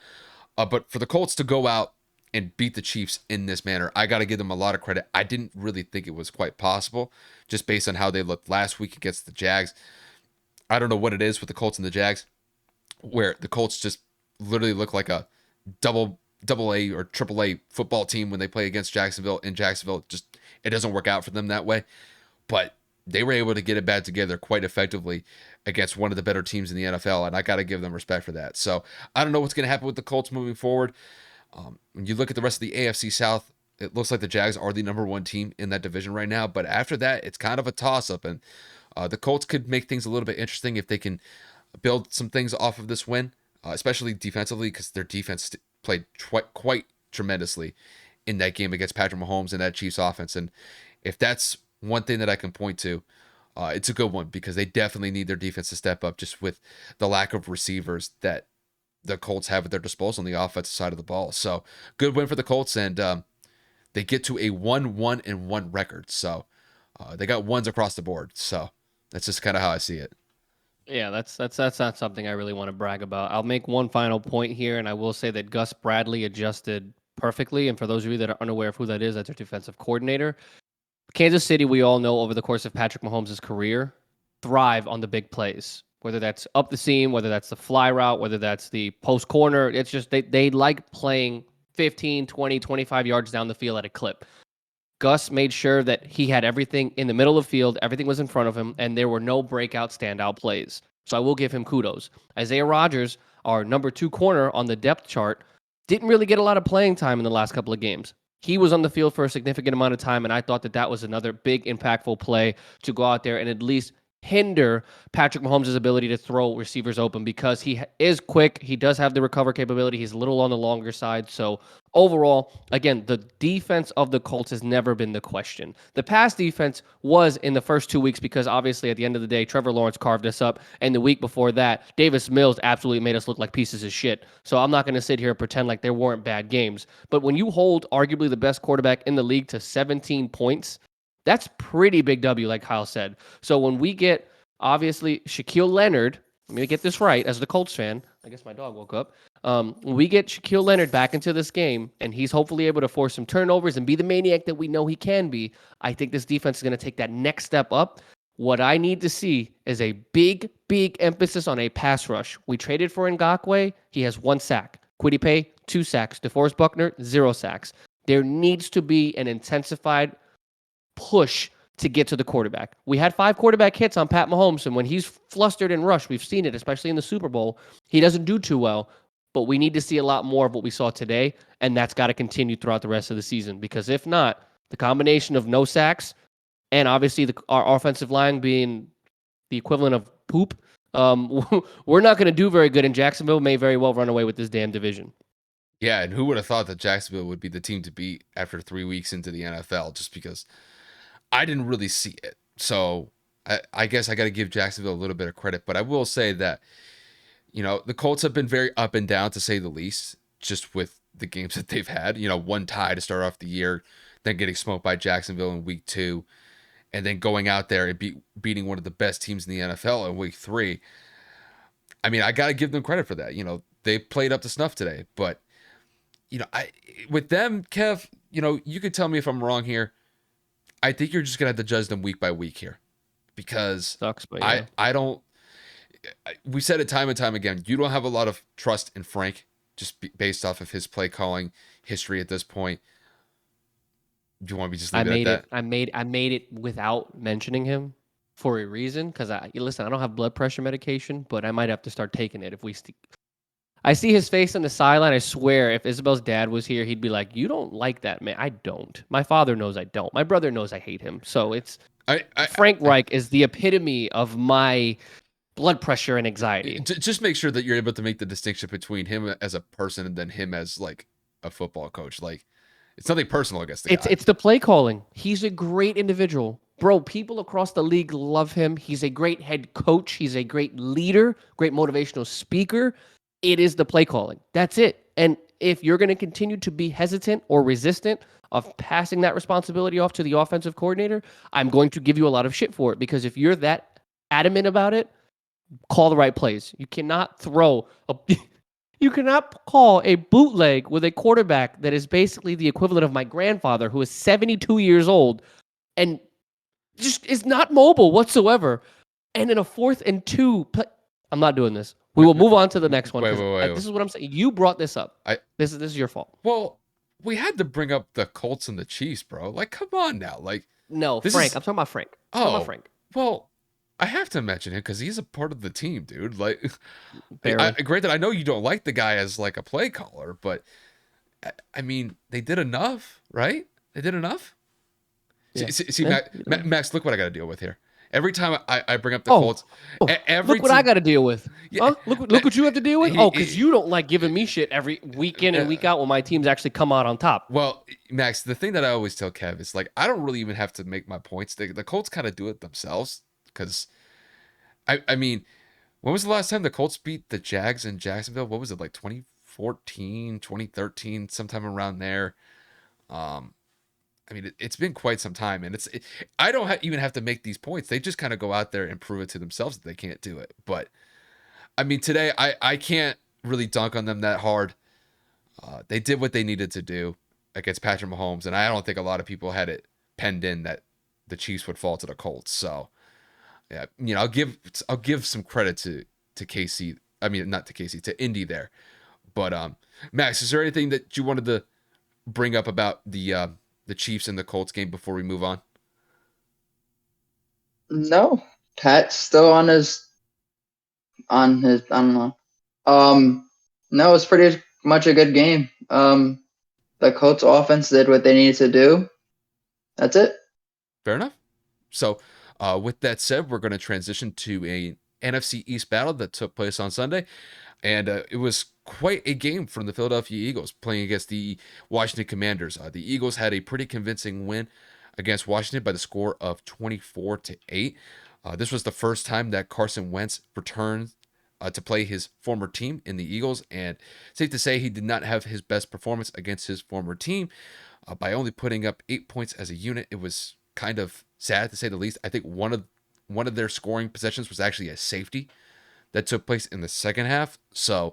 [SPEAKER 2] But for the Colts to go out and beat the Chiefs in this manner, I got to give them a lot of credit. I didn't really think it was quite possible, just based on how they looked last week against the Jags. I don't know what it is with the Colts and the Jags, where the Colts just literally look like a double A or triple A football team when they play against Jacksonville. In Jacksonville, just it doesn't work out for them that way. But they were able to get it back together quite effectively against one of the better teams in the NFL, and I got to give them respect for that. So I don't know what's going to happen with the Colts moving forward. When you look at the rest of the AFC South, it looks like the Jags are the number one team in that division right now. But after that, it's kind of a toss-up, and the Colts could make things a little bit interesting if they can build some things off of this win, especially defensively, because their defense played quite tremendously in that game against Patrick Mahomes and that Chiefs offense. And if that's one thing that I can point to, it's a good one, because they definitely need their defense to step up, just with the lack of receivers that the Colts have at their disposal on the offensive side of the ball. So good win for the Colts, and they get to a 1-1-1 record. So they got ones across the board. So that's just kind of how I see it.
[SPEAKER 1] Yeah, that's not something I really want to brag about. I'll make one final point here, and I will say that Gus Bradley adjusted perfectly. And for those of you that are unaware of who that is, that's their defensive coordinator. Kansas City, we all know over the course of Patrick Mahomes' career, thrive on the big plays, whether that's up the seam, whether that's the fly route, whether that's the post corner. It's just they like playing 15, 20, 25 yards down the field at a clip. Gus made sure that he had everything in the middle of the field, everything was in front of him, and there were no breakout standout plays. So I will give him kudos. Isaiah Rodgers, our number 2 corner on the depth chart, didn't really get a lot of playing time in the last couple of games. He was on the field for a significant amount of time, and I thought that was another big, impactful play to go out there and at least hinder Patrick Mahomes' ability to throw receivers open, because he is quick. He does have the recover capability. He's a little on the longer side. So overall, again, the defense of the Colts has never been the question. The pass defense was in the first 2 weeks, because obviously at the end of the day, Trevor Lawrence carved us up. And the week before that, Davis Mills absolutely made us look like pieces of shit. So I'm not going to sit here and pretend like there weren't bad games. But when you hold arguably the best quarterback in the league to 17 points, that's pretty big W, like Kyle said. So when we get, obviously, Shaquille Leonard, let me get this right as the Colts fan. I guess my dog woke up. When we get Shaquille Leonard back into this game, and he's hopefully able to force some turnovers and be the maniac that we know he can be, I think this defense is going to take that next step up. What I need to see is a big, big emphasis on a pass rush. We traded for Ngakoue. He has 1 sack. Kwity Paye, 2 sacks. DeForest Buckner, 0 sacks. There needs to be an intensified push to get to the quarterback. We had 5 quarterback hits on Pat Mahomes, and when he's flustered and rushed, we've seen it, especially in the Super Bowl, he doesn't do too well. But we need to see a lot more of what we saw today, and that's got to continue throughout the rest of the season, because if not, the combination of no sacks and obviously our offensive line being the equivalent of poop, we're not going to do very good, and Jacksonville may very well run away with this damn division.
[SPEAKER 2] Yeah, and who would have thought that Jacksonville would be the team to beat after 3 weeks into the NFL, just because I didn't really see it. So I guess I got to give Jacksonville a little bit of credit. But I will say that, the Colts have been very up and down, to say the least, just with the games that they've had. 1 tie to start off the year, then getting smoked by Jacksonville in week 2, and then going out there and beating one of the best teams in the NFL in week 3. I mean, I got to give them credit for that. They played up to snuff today. But, with them, Kev, you could tell me if I'm wrong here. I think you're just going to have to judge them week by week here, because
[SPEAKER 1] sucks, but yeah.
[SPEAKER 2] I don't, we said it time and time again, you don't have a lot of trust in Frank, just based off of his play calling history at this point. Do you want me to just leave it at that?
[SPEAKER 1] I made it without mentioning him for a reason, because listen, I don't have blood pressure medication, but I might have to start taking it if we I see his face on the sideline. I swear, if Isabel's dad was here, he'd be like, "You don't like that, man." I don't. My father knows I don't. My brother knows I hate him. So it's Frank Reich is the epitome of my blood pressure and anxiety.
[SPEAKER 2] Just make sure that you're able to make the distinction between him as a person and then him as like a football coach. Like, it's nothing personal against the guy.
[SPEAKER 1] It's the play calling. He's a great individual. Bro, people across the league love him. He's a great head coach. He's a great leader, great motivational speaker. It is the play calling. That's it. And if you're going to continue to be hesitant or resistant of passing that responsibility off to the offensive coordinator, I'm going to give you a lot of shit for it, because if you're that adamant about it, call the right plays. You cannot throw a you cannot call a bootleg with a quarterback that is basically the equivalent of my grandfather, who is 72 years old and just is not mobile whatsoever. And in a 4th and 2, I'm not doing this. We will move on to the next one.
[SPEAKER 2] Wait.
[SPEAKER 1] This is what I'm saying. You brought this up. This is your fault.
[SPEAKER 2] Well, we had to bring up the Colts and the Chiefs, bro. Like, come on now. Like,
[SPEAKER 1] no, Frank. I'm talking about Frank. Frank.
[SPEAKER 2] Well, I have to mention him because he's a part of the team, dude. Like,
[SPEAKER 1] Barely.
[SPEAKER 2] that I know you don't like the guy as like a play caller, but I mean, they did enough, right? They did enough.
[SPEAKER 1] Yeah.
[SPEAKER 2] See,
[SPEAKER 1] Yeah.
[SPEAKER 2] Max, look what I got to deal with here. Every time I bring up the
[SPEAKER 1] Oh.
[SPEAKER 2] Colts,
[SPEAKER 1] Look what I got to deal with.
[SPEAKER 2] Yeah.
[SPEAKER 1] Huh? Look what you have to deal with. Because you don't like giving me shit every week in and week out when my teams actually come out on top.
[SPEAKER 2] Well, Max, the thing that I always tell Kev is like, I don't really even have to make my points. The Colts kind of do it themselves because, I mean, when was the last time the Colts beat the Jags in Jacksonville? What was it, like 2014, 2013, sometime around there? I mean, it's been quite some time, and I don't even have to make these points. They just kind of go out there and prove it to themselves that they can't do it. But, I mean, today I can't really dunk on them that hard. They did what they needed to do against Patrick Mahomes, and I don't think a lot of people had it penned in that the Chiefs would fall to the Colts. So, yeah, you know, I'll give some credit to KC. I mean, not to KC, to Indy there. But Max, is there anything that you wanted to bring up about the Chiefs and the Colts game before we move on?
[SPEAKER 3] No, Pat's still on his. I don't know. No, it's pretty much a good game. The Colts offense did what they needed to do. That's it.
[SPEAKER 2] Fair enough. So, with that said, we're going to transition to a NFC East battle that took place on Sunday. And it was quite a game from the Philadelphia Eagles playing against the Washington Commanders. The Eagles had a pretty convincing win against Washington by the score of 24-8. This was the first time that Carson Wentz returned to play his former team in the Eagles. And safe to say, he did not have his best performance against his former team. By only putting up 8 points as a unit, it was kind of sad to say the least. I think one of their scoring possessions was actually a safety that took place in the second half. So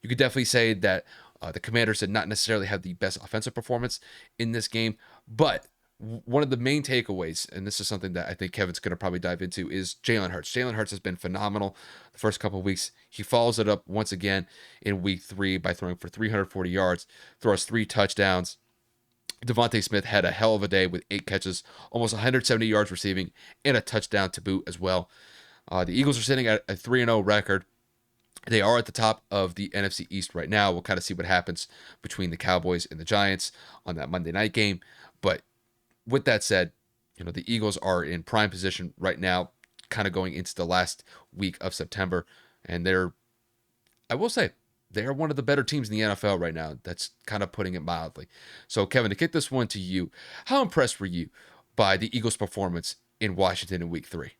[SPEAKER 2] you could definitely say that the Commanders did not necessarily have the best offensive performance in this game. But one of the main takeaways, and this is something that I think Kevin's going to probably dive into, is Jalen Hurts. Jalen Hurts has been phenomenal the first couple of weeks. He follows it up once again in week 3 by throwing for 340 yards, throws 3 touchdowns. Devontae Smith had a hell of a day with 8 catches, almost 170 yards receiving, and a touchdown to boot as well. The Eagles are sitting at a 3-0 record. They are at the top of the NFC East right now. We'll kind of see what happens between the Cowboys and the Giants on that Monday night game. But with that said, you know, the Eagles are in prime position right now, kind of going into the last week of September. And I will say, they're one of the better teams in the NFL right now. That's kind of putting it mildly. So, Kevin, to kick this one to you, how impressed were you by the Eagles' performance in Washington in week 3?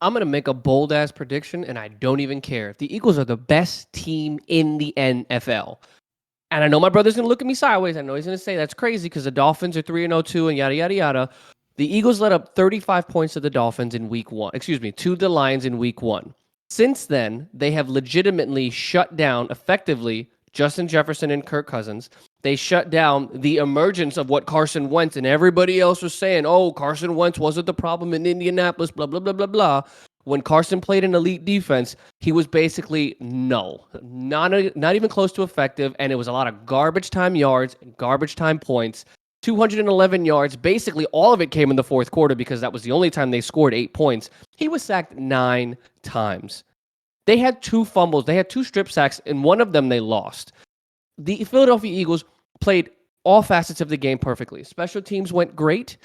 [SPEAKER 1] I'm going to make a bold-ass prediction, and I don't even care. The Eagles are the best team in the NFL. And I know my brother's going to look at me sideways. I know he's going to say that's crazy because the Dolphins are 3-2 and yada, yada, yada. The Eagles let up 35 points to the Dolphins in week 1. To the Lions in week 1. Since then, they have legitimately shut down, effectively, Justin Jefferson and Kirk Cousins. They shut down the emergence of what Carson Wentz and everybody else was saying. Oh, Carson Wentz wasn't the problem in Indianapolis, blah, blah, blah, blah, blah. When Carson played an elite defense, he was basically not even close to effective, and it was a lot of garbage time yards, garbage time points. 211 yards. Basically, all of it came in the fourth quarter because that was the only time they scored 8 points. He was sacked 9 times. They had 2 fumbles. They had 2 strip sacks, and one of them they lost. The Philadelphia Eagles played all facets of the game perfectly. Special teams went great.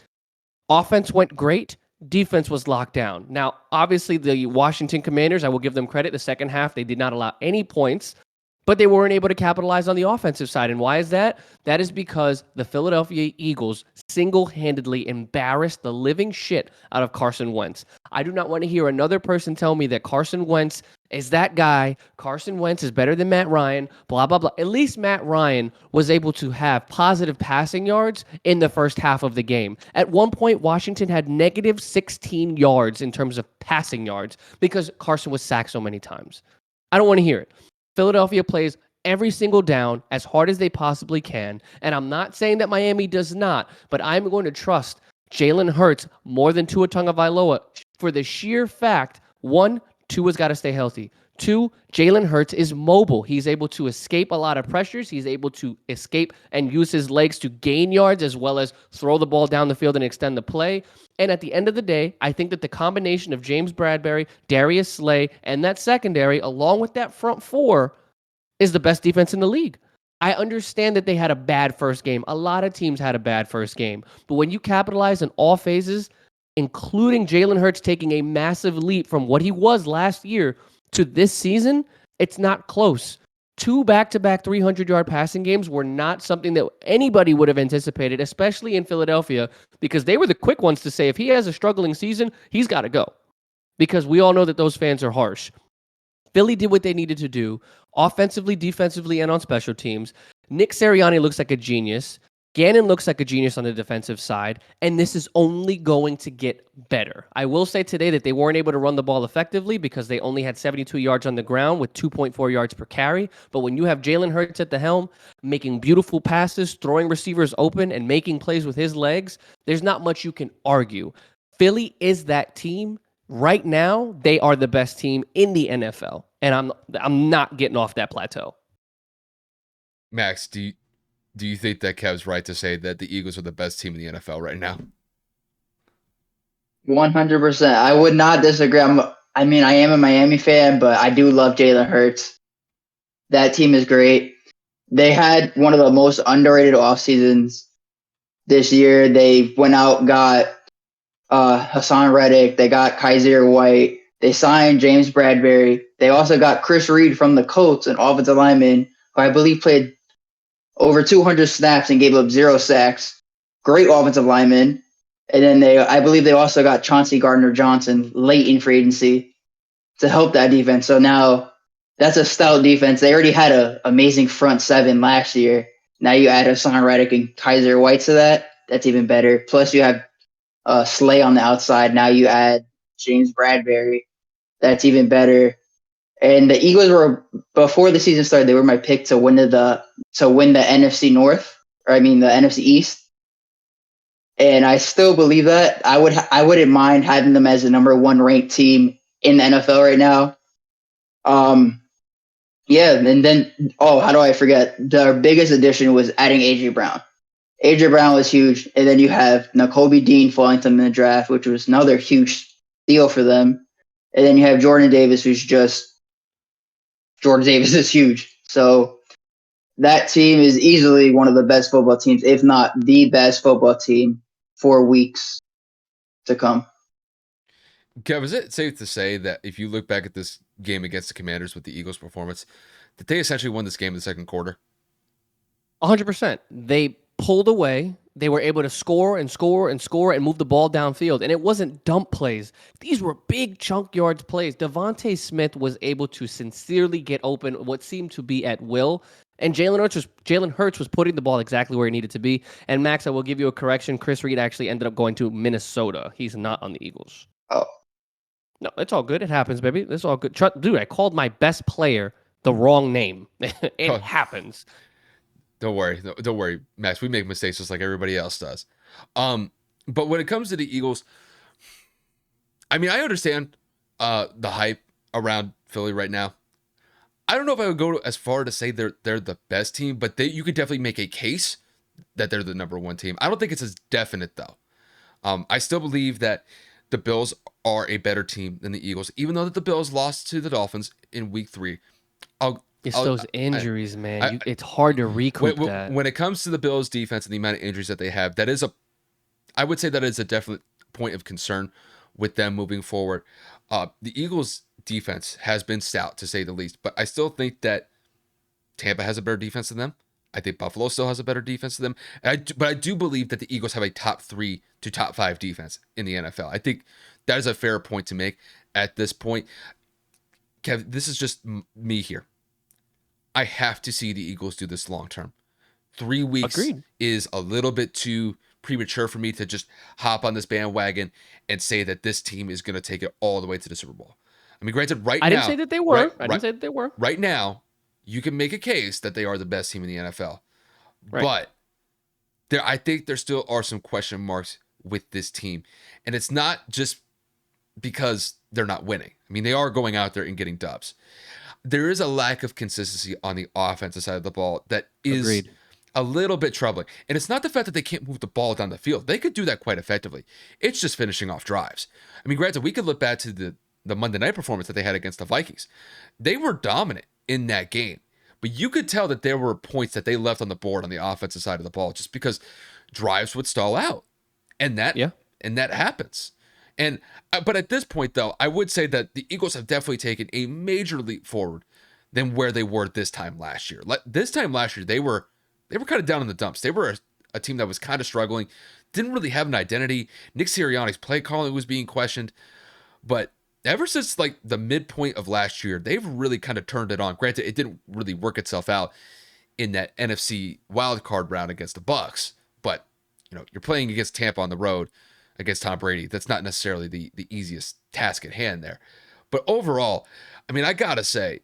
[SPEAKER 1] Offense went great. Defense was locked down. Now, obviously, the Washington Commanders, I will give them credit. The second half, they did not allow any points, but they weren't able to capitalize on the offensive side. And why is that? That is because the Philadelphia Eagles single-handedly embarrassed the living shit out of Carson Wentz. I do not want to hear another person tell me that Carson Wentz Is that guy, Carson Wentz is better than Matt Ryan, blah, blah, blah. At least Matt Ryan was able to have positive passing yards in the first half of the game. At one point, Washington had negative 16 yards in terms of passing yards because Carson was sacked so many times. I don't want to hear it. Philadelphia plays every single down as hard as they possibly can. And I'm not saying that Miami does not, but I'm going to trust Jalen Hurts more than Tua Tagovailoa for the sheer fact, one, Tua's got to stay healthy. Two, Jalen Hurts is mobile. He's able to escape a lot of pressures. He's able to escape and use his legs to gain yards as well as throw the ball down the field and extend the play. And at the end of the day, I think that the combination of James Bradbury, Darius Slay, and that secondary, along with that front four, is the best defense in the league. I understand that they had a bad first game. A lot of teams had a bad first game. But when you capitalize in all phases, including Jalen Hurts taking a massive leap from what he was last year to this season, it's not close. 2 back-to-back 300-yard passing games were not something that anybody would have anticipated, especially in Philadelphia, because they were the quick ones to say if he has a struggling season, he's got to go. Because we all know that those fans are harsh. Philly did what they needed to do, offensively, defensively, and on special teams. Nick Sirianni looks like a genius. Gannon looks like a genius on the defensive side, and this is only going to get better. I will say today that they weren't able to run the ball effectively because they only had 72 yards on the ground with 2.4 yards per carry. But when you have Jalen Hurts at the helm, making beautiful passes, throwing receivers open, and making plays with his legs, there's not much you can argue. Philly is that team. Right now, they are the best team in the NFL, and I'm not getting off that plateau.
[SPEAKER 2] Max, do you think that Kev's right to say that the Eagles are the best team in the NFL right now?
[SPEAKER 3] 100%. I would not disagree. I am a Miami fan, but I do love Jalen Hurts. That team is great. They had one of the most underrated off seasons this year. They went out, got Hassan Reddick. They got Kaiser White. They signed James Bradbury. They also got Chris Reed from the Colts, an offensive lineman who I believe played over 200 snaps and gave up 0 sacks. Great offensive lineman. And then I believe they also got Chauncey Gardner-Johnson late in free agency to help that defense. So now that's a stout defense. They already had an amazing front seven last year. Now you add Hassan Reddick and Kaiser White to that. That's even better. Plus you have Slay on the outside. Now you add James Bradbury. That's even better. And the Eagles were, before the season started, they were my pick to win the NFC North, the NFC East. And I still believe that. I wouldn't mind having them as the number 1 ranked team in the NFL right now. Yeah, and then how do I forget? Their biggest addition was adding AJ Brown. AJ Brown was huge, and then you have Nakobe Dean falling to them in the draft, which was another huge deal for them. And then you have Jordan Davis, Jordan Davis is huge. So that team is easily one of the best football teams, if not the best football team for weeks to come.
[SPEAKER 2] Kev, is it safe to say that if you look back at this game against the Commanders with the Eagles' performance, that they essentially won this game in the second quarter?
[SPEAKER 1] 100%. They pulled away. They were able to score and score and score and move the ball downfield. And it wasn't dump plays. These were big chunk yards plays. Devontae Smith was able to sincerely get open what seemed to be at will. And Jalen Hurts was putting the ball exactly where he needed to be. And Max, I will give you a correction. Chris Reed actually ended up going to Minnesota. He's not on the Eagles.
[SPEAKER 3] Oh.
[SPEAKER 1] No, it's all good. It happens, baby. It's all good. Dude, I called my best player the wrong name. It happens.
[SPEAKER 2] Don't worry, Max. We make mistakes just like everybody else does. But when it comes to the Eagles, I understand the hype around Philly right now. I don't know if I would go as far to say they're the best team, but you could definitely make a case that they're the number 1 team. I don't think it's as definite though. I still believe that the Bills are a better team than the Eagles, even though that the Bills lost to the Dolphins in Week 3.
[SPEAKER 1] It's those injuries, man. It's hard to recoup that.
[SPEAKER 2] When it comes to the Bills' defense and the amount of injuries that they have, I would say that is a definite point of concern with them moving forward. The Eagles' defense has been stout, to say the least, but I still think that Tampa has a better defense than them. I think Buffalo still has a better defense than them. But I do believe that the Eagles have a top 3 to top 5 defense in the NFL. I think that is a fair point to make at this point. Kev, this is just me here. I have to see the Eagles do this long term. 3 weeks
[SPEAKER 1] Agreed.
[SPEAKER 2] is a little bit too premature for me to just hop on this bandwagon and say that this team is going to take it all the way to the Super Bowl. I mean, granted, right
[SPEAKER 1] I
[SPEAKER 2] now,
[SPEAKER 1] didn't say that they were. I didn't say that they were.
[SPEAKER 2] right now, you can make a case that they are the best team in the NFL.
[SPEAKER 1] Right.
[SPEAKER 2] But I think there still are some question marks with this team. And it's not just because they're not winning. I mean, they are going out there and getting dubs. There is a lack of consistency on the offensive side of the ball that is
[SPEAKER 1] Agreed.
[SPEAKER 2] a little bit troubling. And it's not the fact that they can't move the ball down the field. They could do that quite effectively. It's just finishing off drives. I mean, granted, we could look back to the Monday night performance that they had against the Vikings. They were dominant in that game. But you could tell that there were points that they left on the board on the offensive side of the ball just because drives would stall out. And that happens. And but at this point, though, I would say that the Eagles have definitely taken a major leap forward than where they were this time last year. This time last year, they were kind of down in the dumps. They were a team that was kind of struggling, didn't really have an identity. Nick Sirianni's play calling was being questioned. But ever since like the midpoint of last year, they've really kind of turned it on. Granted, it didn't really work itself out in that NFC wildcard round against the Bucs. But you're playing against Tampa on the road against Tom Brady. That's not necessarily the easiest task at hand there. But overall, I mean, I gotta say,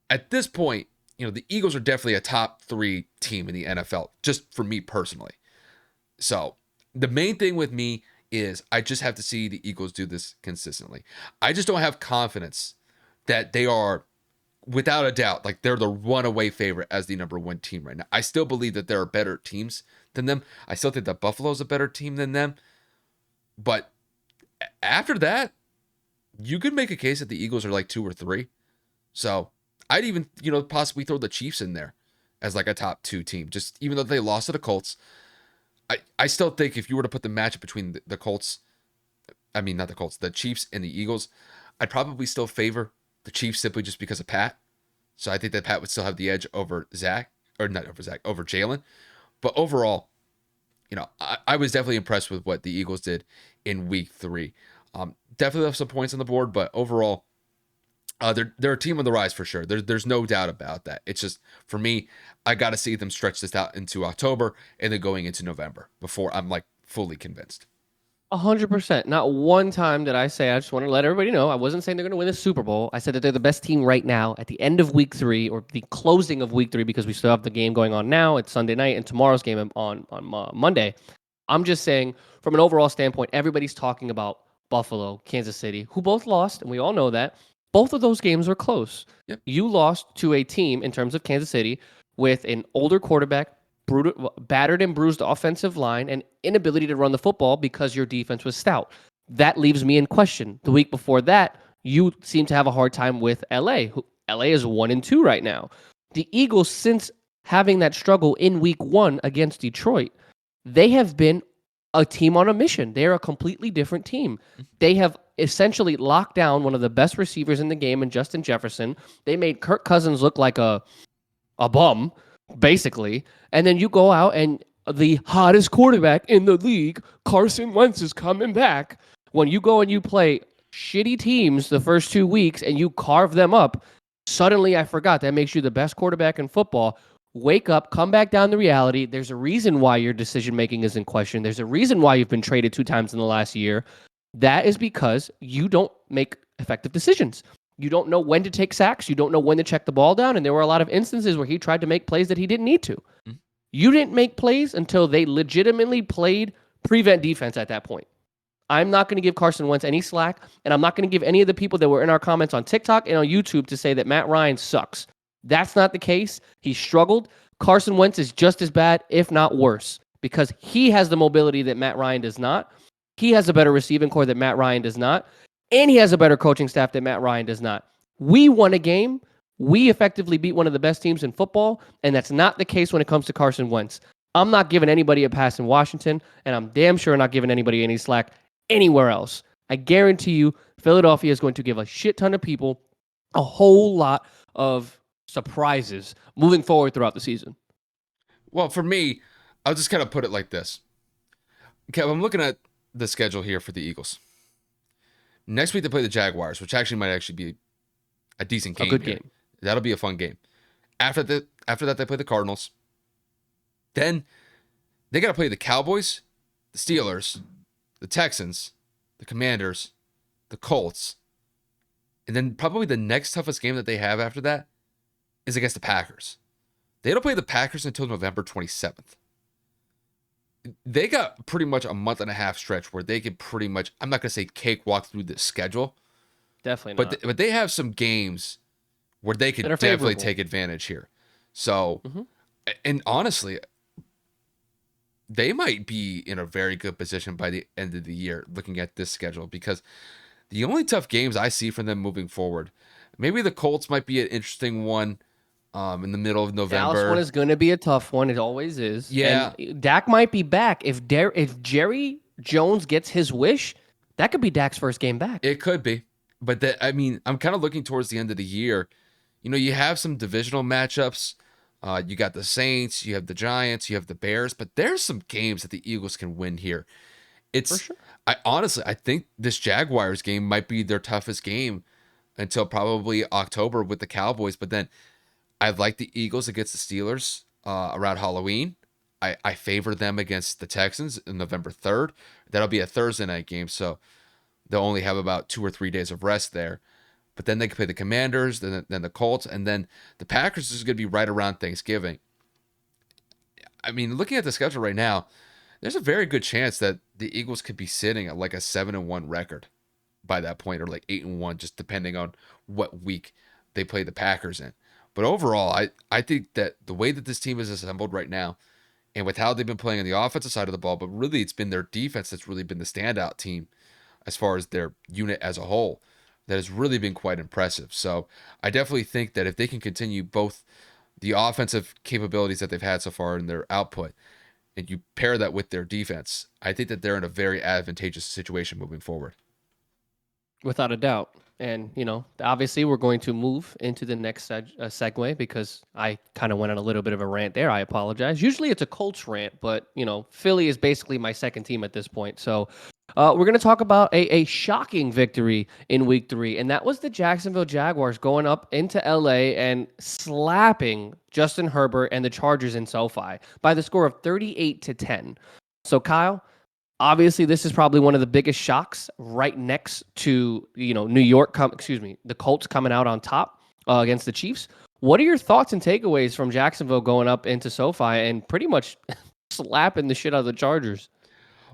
[SPEAKER 2] at this point, the Eagles are definitely a top 3 team in the NFL, just for me personally. So the main thing with me is I just have to see the Eagles do this consistently. I just don't have confidence that they are, without a doubt, like they're the runaway favorite as the number 1 team right now. I still believe that there are better teams than them. I still think that Buffalo's a better team than them. But after that, you could make a case that the Eagles are like 2 or 3. So I'd even, possibly throw the Chiefs in there as like a top 2 team. Just even though they lost to the Colts, I still think if you were to put the matchup between the Colts, I mean, not the Colts, the Chiefs and the Eagles, I'd probably still favor the Chiefs simply just because of Pat. So I think that Pat would still have the edge over over Jalen. But overall, I was definitely impressed with what the Eagles did in week 3. Definitely have some points on the board, but overall, they're a team on the rise for sure. There's no doubt about that. It's just, for me, I got to see them stretch this out into October and then going into November before I'm like fully convinced.
[SPEAKER 1] 100%. Not one time did I say, I just want to let everybody know, I wasn't saying they're going to win the Super Bowl. I said that they're the best team right now at the end of week 3 or the closing of week 3 because we still have the game going on now. It's Sunday night and tomorrow's game on Monday. I'm just saying from an overall standpoint, everybody's talking about Buffalo, Kansas City, who both lost, and we all know that. Both of those games were close.
[SPEAKER 2] Yep.
[SPEAKER 1] You lost to a team in terms of Kansas City with an older quarterback, battered and bruised offensive line, and inability to run the football because your defense was stout. That leaves me in question. The week before that, you seem to have a hard time with LA. LA is 1-2 right now. The Eagles, since having that struggle in week 1 against Detroit, they have been a team on a mission. They're a completely different team. They have essentially locked down one of the best receivers in the game in Justin Jefferson. They made Kirk Cousins look like a bum, basically. And then you go out and the hottest quarterback in the league, Carson Wentz, is coming back. When you go and you play shitty teams the first 2 weeks and you carve them up, suddenly I forgot that makes you the best quarterback in football. Wake up, come back down to reality. There's a reason why your decision-making is in question. There's a reason why you've been traded 2 times in the last year. That is because you don't make effective decisions. You don't know when to take sacks. You don't know when to check the ball down. And there were a lot of instances where he tried to make plays that he didn't need to. Mm-hmm. You didn't make plays until they legitimately played prevent defense at that point. I'm not going to give Carson Wentz any slack, and I'm not going to give any of the people that were in our comments on TikTok and on YouTube to say that Matt Ryan sucks. That's not the case. He struggled. Carson Wentz is just as bad, if not worse, because he has the mobility that Matt Ryan does not. He has a better receiving core that Matt Ryan does not. And he has a better coaching staff that Matt Ryan does not. We won a game. We effectively beat one of the best teams in football, and that's not the case when it comes to Carson Wentz. I'm not giving anybody a pass in Washington, and I'm damn sure not giving anybody any slack anywhere else. I guarantee you Philadelphia is going to give a shit ton of people a whole lot of surprises moving forward throughout the season.
[SPEAKER 2] Well, for me, I'll just kind of put it like this. Okay, I'm looking at the schedule here for the Eagles. Next week they play the Jaguars, which actually might be a decent
[SPEAKER 1] A
[SPEAKER 2] game.
[SPEAKER 1] good
[SPEAKER 2] here.
[SPEAKER 1] game.
[SPEAKER 2] That'll be a fun game. After that, they play the Cardinals. Then they got to play the Cowboys, the Steelers, the Texans, the Commanders, the Colts. And then probably the next toughest game that they have after that is against the Packers. They don't play the Packers until November 27th. They got pretty much a month and a half stretch where they can pretty much, I'm not going to say cakewalk through the schedule,
[SPEAKER 1] Definitely not.
[SPEAKER 2] but they have some games where they could
[SPEAKER 1] That are
[SPEAKER 2] definitely
[SPEAKER 1] favorable.
[SPEAKER 2] take advantage here. So, and honestly, they might be in a very good position by the end of the year looking at this schedule, because the only tough games I see from them moving forward, maybe the Colts might be an interesting one in the middle of November.
[SPEAKER 1] Dallas one is going to be a tough one. It always is.
[SPEAKER 2] Yeah.
[SPEAKER 1] And Dak might be back. If Jerry Jones gets his wish, that could be Dak's first game back.
[SPEAKER 2] It could be. But I'm kind of looking towards the end of the year. You know, you have some divisional matchups. You got the Saints, you have the Giants, you have the Bears, but there's some games that the Eagles can win here.
[SPEAKER 1] For sure.
[SPEAKER 2] I think this Jaguars game might be their toughest game until probably October with the Cowboys. But then I like the Eagles against the Steelers around Halloween. I favor them against the Texans on November 3rd. That'll be a Thursday night game, so they'll only have about 2 or 3 days of rest there. But then they can play the Commanders, then the Colts, and then the Packers is going to be right around Thanksgiving. I mean, looking at the schedule right now, there's a very good chance that the Eagles could be sitting at like a 7-1 record by that point, or like 8-1, just depending on what week they play the Packers in. But overall, I think that the way that this team is assembled right now, and with how they've been playing on the offensive side of the ball, but really it's been their defense that's really been the standout team as far as their unit as a whole, that has really been quite impressive. So I definitely think that if they can continue both the offensive capabilities that they've had so far in their output, and you pair that with their defense, I think that they're in a very advantageous situation moving forward.
[SPEAKER 1] Without a doubt. And, obviously we're going to move into the next segue, because I kind of went on a little bit of a rant there. I apologize. Usually it's a Colts rant, but, Philly is basically my second team at this point. So we're going to talk about a shocking victory in week 3. And that was the Jacksonville Jaguars going up into LA and slapping Justin Herbert and the Chargers in SoFi by the score of 38-10. So Kyle, obviously, this is probably one of the biggest shocks, right next to, New York, the Colts coming out on top against the Chiefs. What are your thoughts and takeaways from Jacksonville going up into SoFi and pretty much slapping the shit out of the Chargers?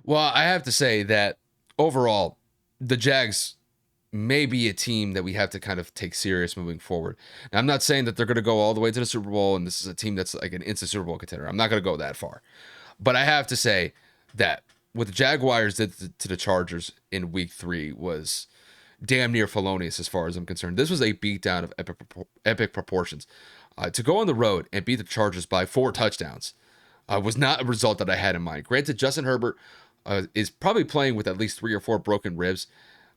[SPEAKER 2] Well, I have to say that overall, the Jags may be a team that we have to kind of take serious moving forward. Now, I'm not saying that they're going to go all the way to the Super Bowl and this is a team that's like an instant Super Bowl contender. I'm not going to go that far. But I have to say that what the Jaguars did to the Chargers in week 3 was damn near felonious as far as I'm concerned. This was a beatdown of epic proportions. To go on the road and beat the Chargers by 4 touchdowns was not a result that I had in mind. Granted, Justin Herbert is probably playing with at least 3 or 4 broken ribs.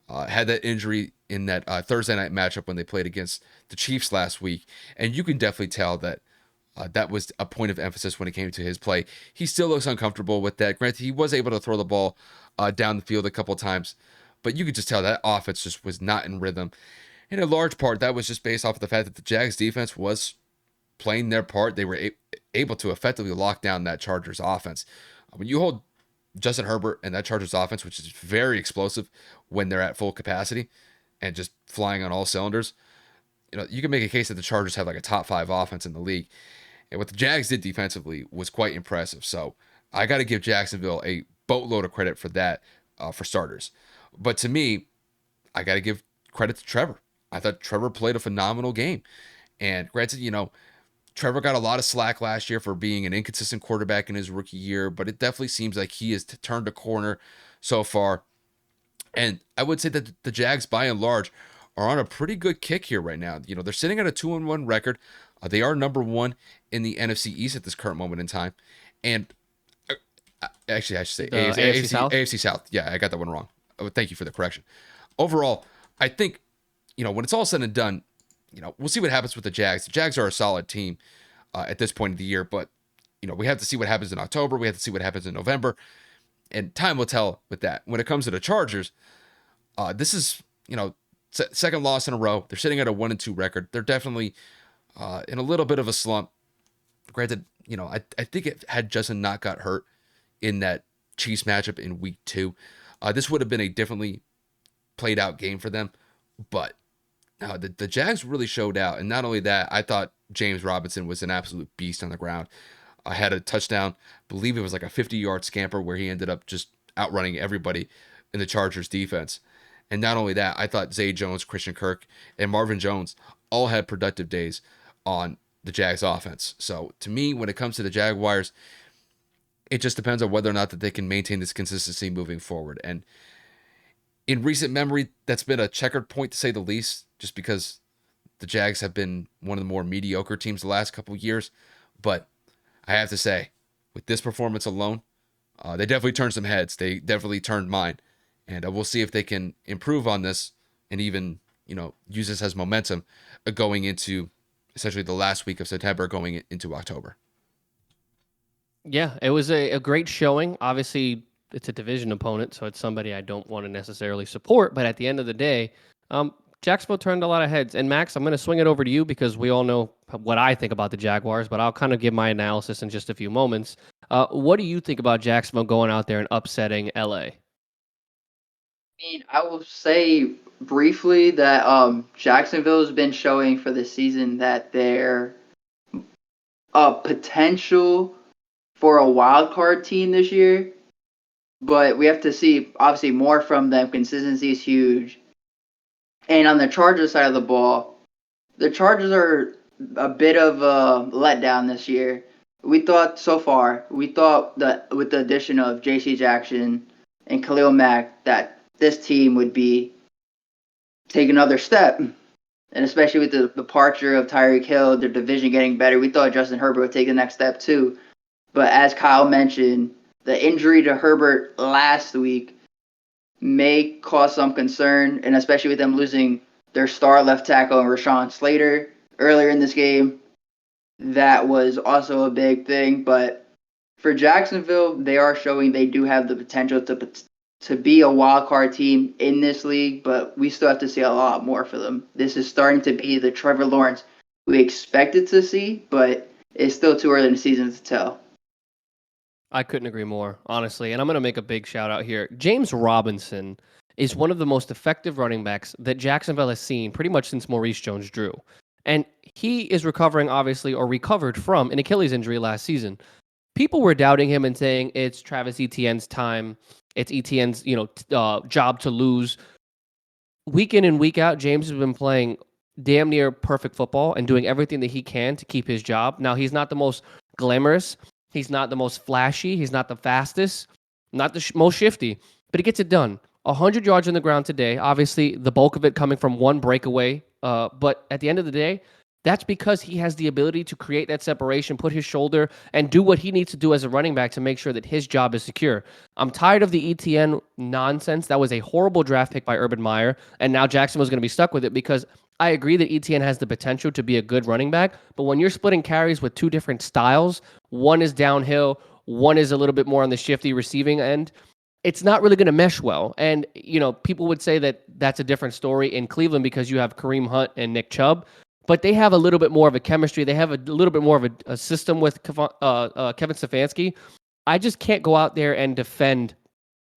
[SPEAKER 2] Had that injury in that Thursday night matchup when they played against the Chiefs last week. And you can definitely tell that that was a point of emphasis when it came to his play. He still looks uncomfortable with that. Granted, he was able to throw the ball down the field a couple of times, but you could just tell that offense just was not in rhythm. In a large part, that was just based off of the fact that the Jags defense was playing their part. They were able to effectively lock down that Chargers offense. When you hold Justin Herbert and that Chargers offense, which is very explosive when they're at full capacity and just flying on all cylinders, you can make a case that the Chargers have like a top 5 offense in the league. And what the Jags did defensively was quite impressive. So I got to give Jacksonville a boatload of credit for that, for starters. But to me, I got to give credit to Trevor. I thought Trevor played a phenomenal game. And granted, Trevor got a lot of slack last year for being an inconsistent quarterback in his rookie year, but it definitely seems like he has turned a corner so far. And I would say that the Jags, by and large, are on a pretty good kick here right now. They're sitting at a 2-1 record. They are number 1 in the NFC East at this current moment in time. And actually, I should say
[SPEAKER 1] AFC South?
[SPEAKER 2] AFC South. Yeah, I got that one wrong. Thank you for the correction. Overall, I think, when it's all said and done, we'll see what happens with the Jags. The Jags are a solid team at this point of the year, but, we have to see what happens in October. We have to see what happens in November. And time will tell with that. When it comes to the Chargers, this is, second loss in a row. They're sitting at a 1-2 record. They're definitely in a little bit of a slump. Granted, I think it had Justin not got hurt in that Chiefs matchup in week 2, this would have been a differently played out game for them. But the Jags really showed out. And not only that, I thought James Robinson was an absolute beast on the ground. I had a touchdown, believe it was like a 50-yard scamper where he ended up just outrunning everybody in the Chargers defense. And not only that, I thought Zay Jones, Christian Kirk, and Marvin Jones all had productive days on the Jags offense. So to me, when it comes to the Jaguars, it just depends on whether or not that they can maintain this consistency moving forward. And in recent memory, that's been a checkered point to say the least, just because the Jags have been one of the more mediocre teams the last couple of years. But I have to say, with this performance alone, they definitely turned some heads. They definitely turned mine. And we'll see if they can improve on this and even, use this as momentum going into essentially the last week of September, going into October.
[SPEAKER 1] Yeah, it was a great showing. Obviously, it's a division opponent, so it's somebody I don't want to necessarily support. But at the end of the day, Jacksonville turned a lot of heads. And Max, I'm going to swing it over to you because we all know what I think about the Jaguars, but I'll kind of give my analysis in just a few moments. What do you think about Jacksonville going out there and upsetting LA?
[SPEAKER 3] I will say briefly that Jacksonville's been showing for the season that they're a potential for a wild card team this year, but we have to see obviously more from them. Consistency is huge. And on the Chargers side of the ball, the Chargers are a bit of a letdown this year. We thought that with the addition of J.C. Jackson and Khalil Mack that this team would take another step. And especially with the departure of Tyreek Hill, their division getting better, we thought Justin Herbert would take the next step too. But as Kyle mentioned, the injury to Herbert last week may cause some concern, and especially with them losing their star left tackle and Rashawn Slater earlier in this game, that was also a big thing. But for Jacksonville, they are showing they do have the potential to be a wild card team in this league, but we still have to see a lot more for them. This is starting to be the Trevor Lawrence we expected to see, but it's still too early in the season to tell.
[SPEAKER 1] I couldn't agree more, honestly. And I'm going to make a big shout out here. James Robinson is one of the most effective running backs that Jacksonville has seen pretty much since Maurice Jones-Drew. And he is recovering, obviously, or recovered from an Achilles injury last season. People were doubting him and saying it's Travis Etienne's time. It's Etienne's, job to lose. Week in and week out, James has been playing damn near perfect football and doing everything that he can to keep his job. Now, he's not the most glamorous. He's not the most flashy. He's not the fastest, not the most shifty, but he gets it done. 100 yards on the ground today. Obviously, the bulk of it coming from one breakaway. But at the end of the day, that's because he has the ability to create that separation, put his shoulder, and do what he needs to do as a running back to make sure that his job is secure. I'm tired of the ETN nonsense. That was a horrible draft pick by Urban Meyer, and now Jacksonville's going to be stuck with it because I agree that ETN has the potential to be a good running back, but when you're splitting carries with two different styles, one is downhill, one is a little bit more on the shifty receiving end, it's not really going to mesh well. And, people would say that that's a different story in Cleveland because you have Kareem Hunt and Nick Chubb, but they have a little bit more of a chemistry. They have a little bit more of a system with Kevin Stefanski. I just can't go out there and defend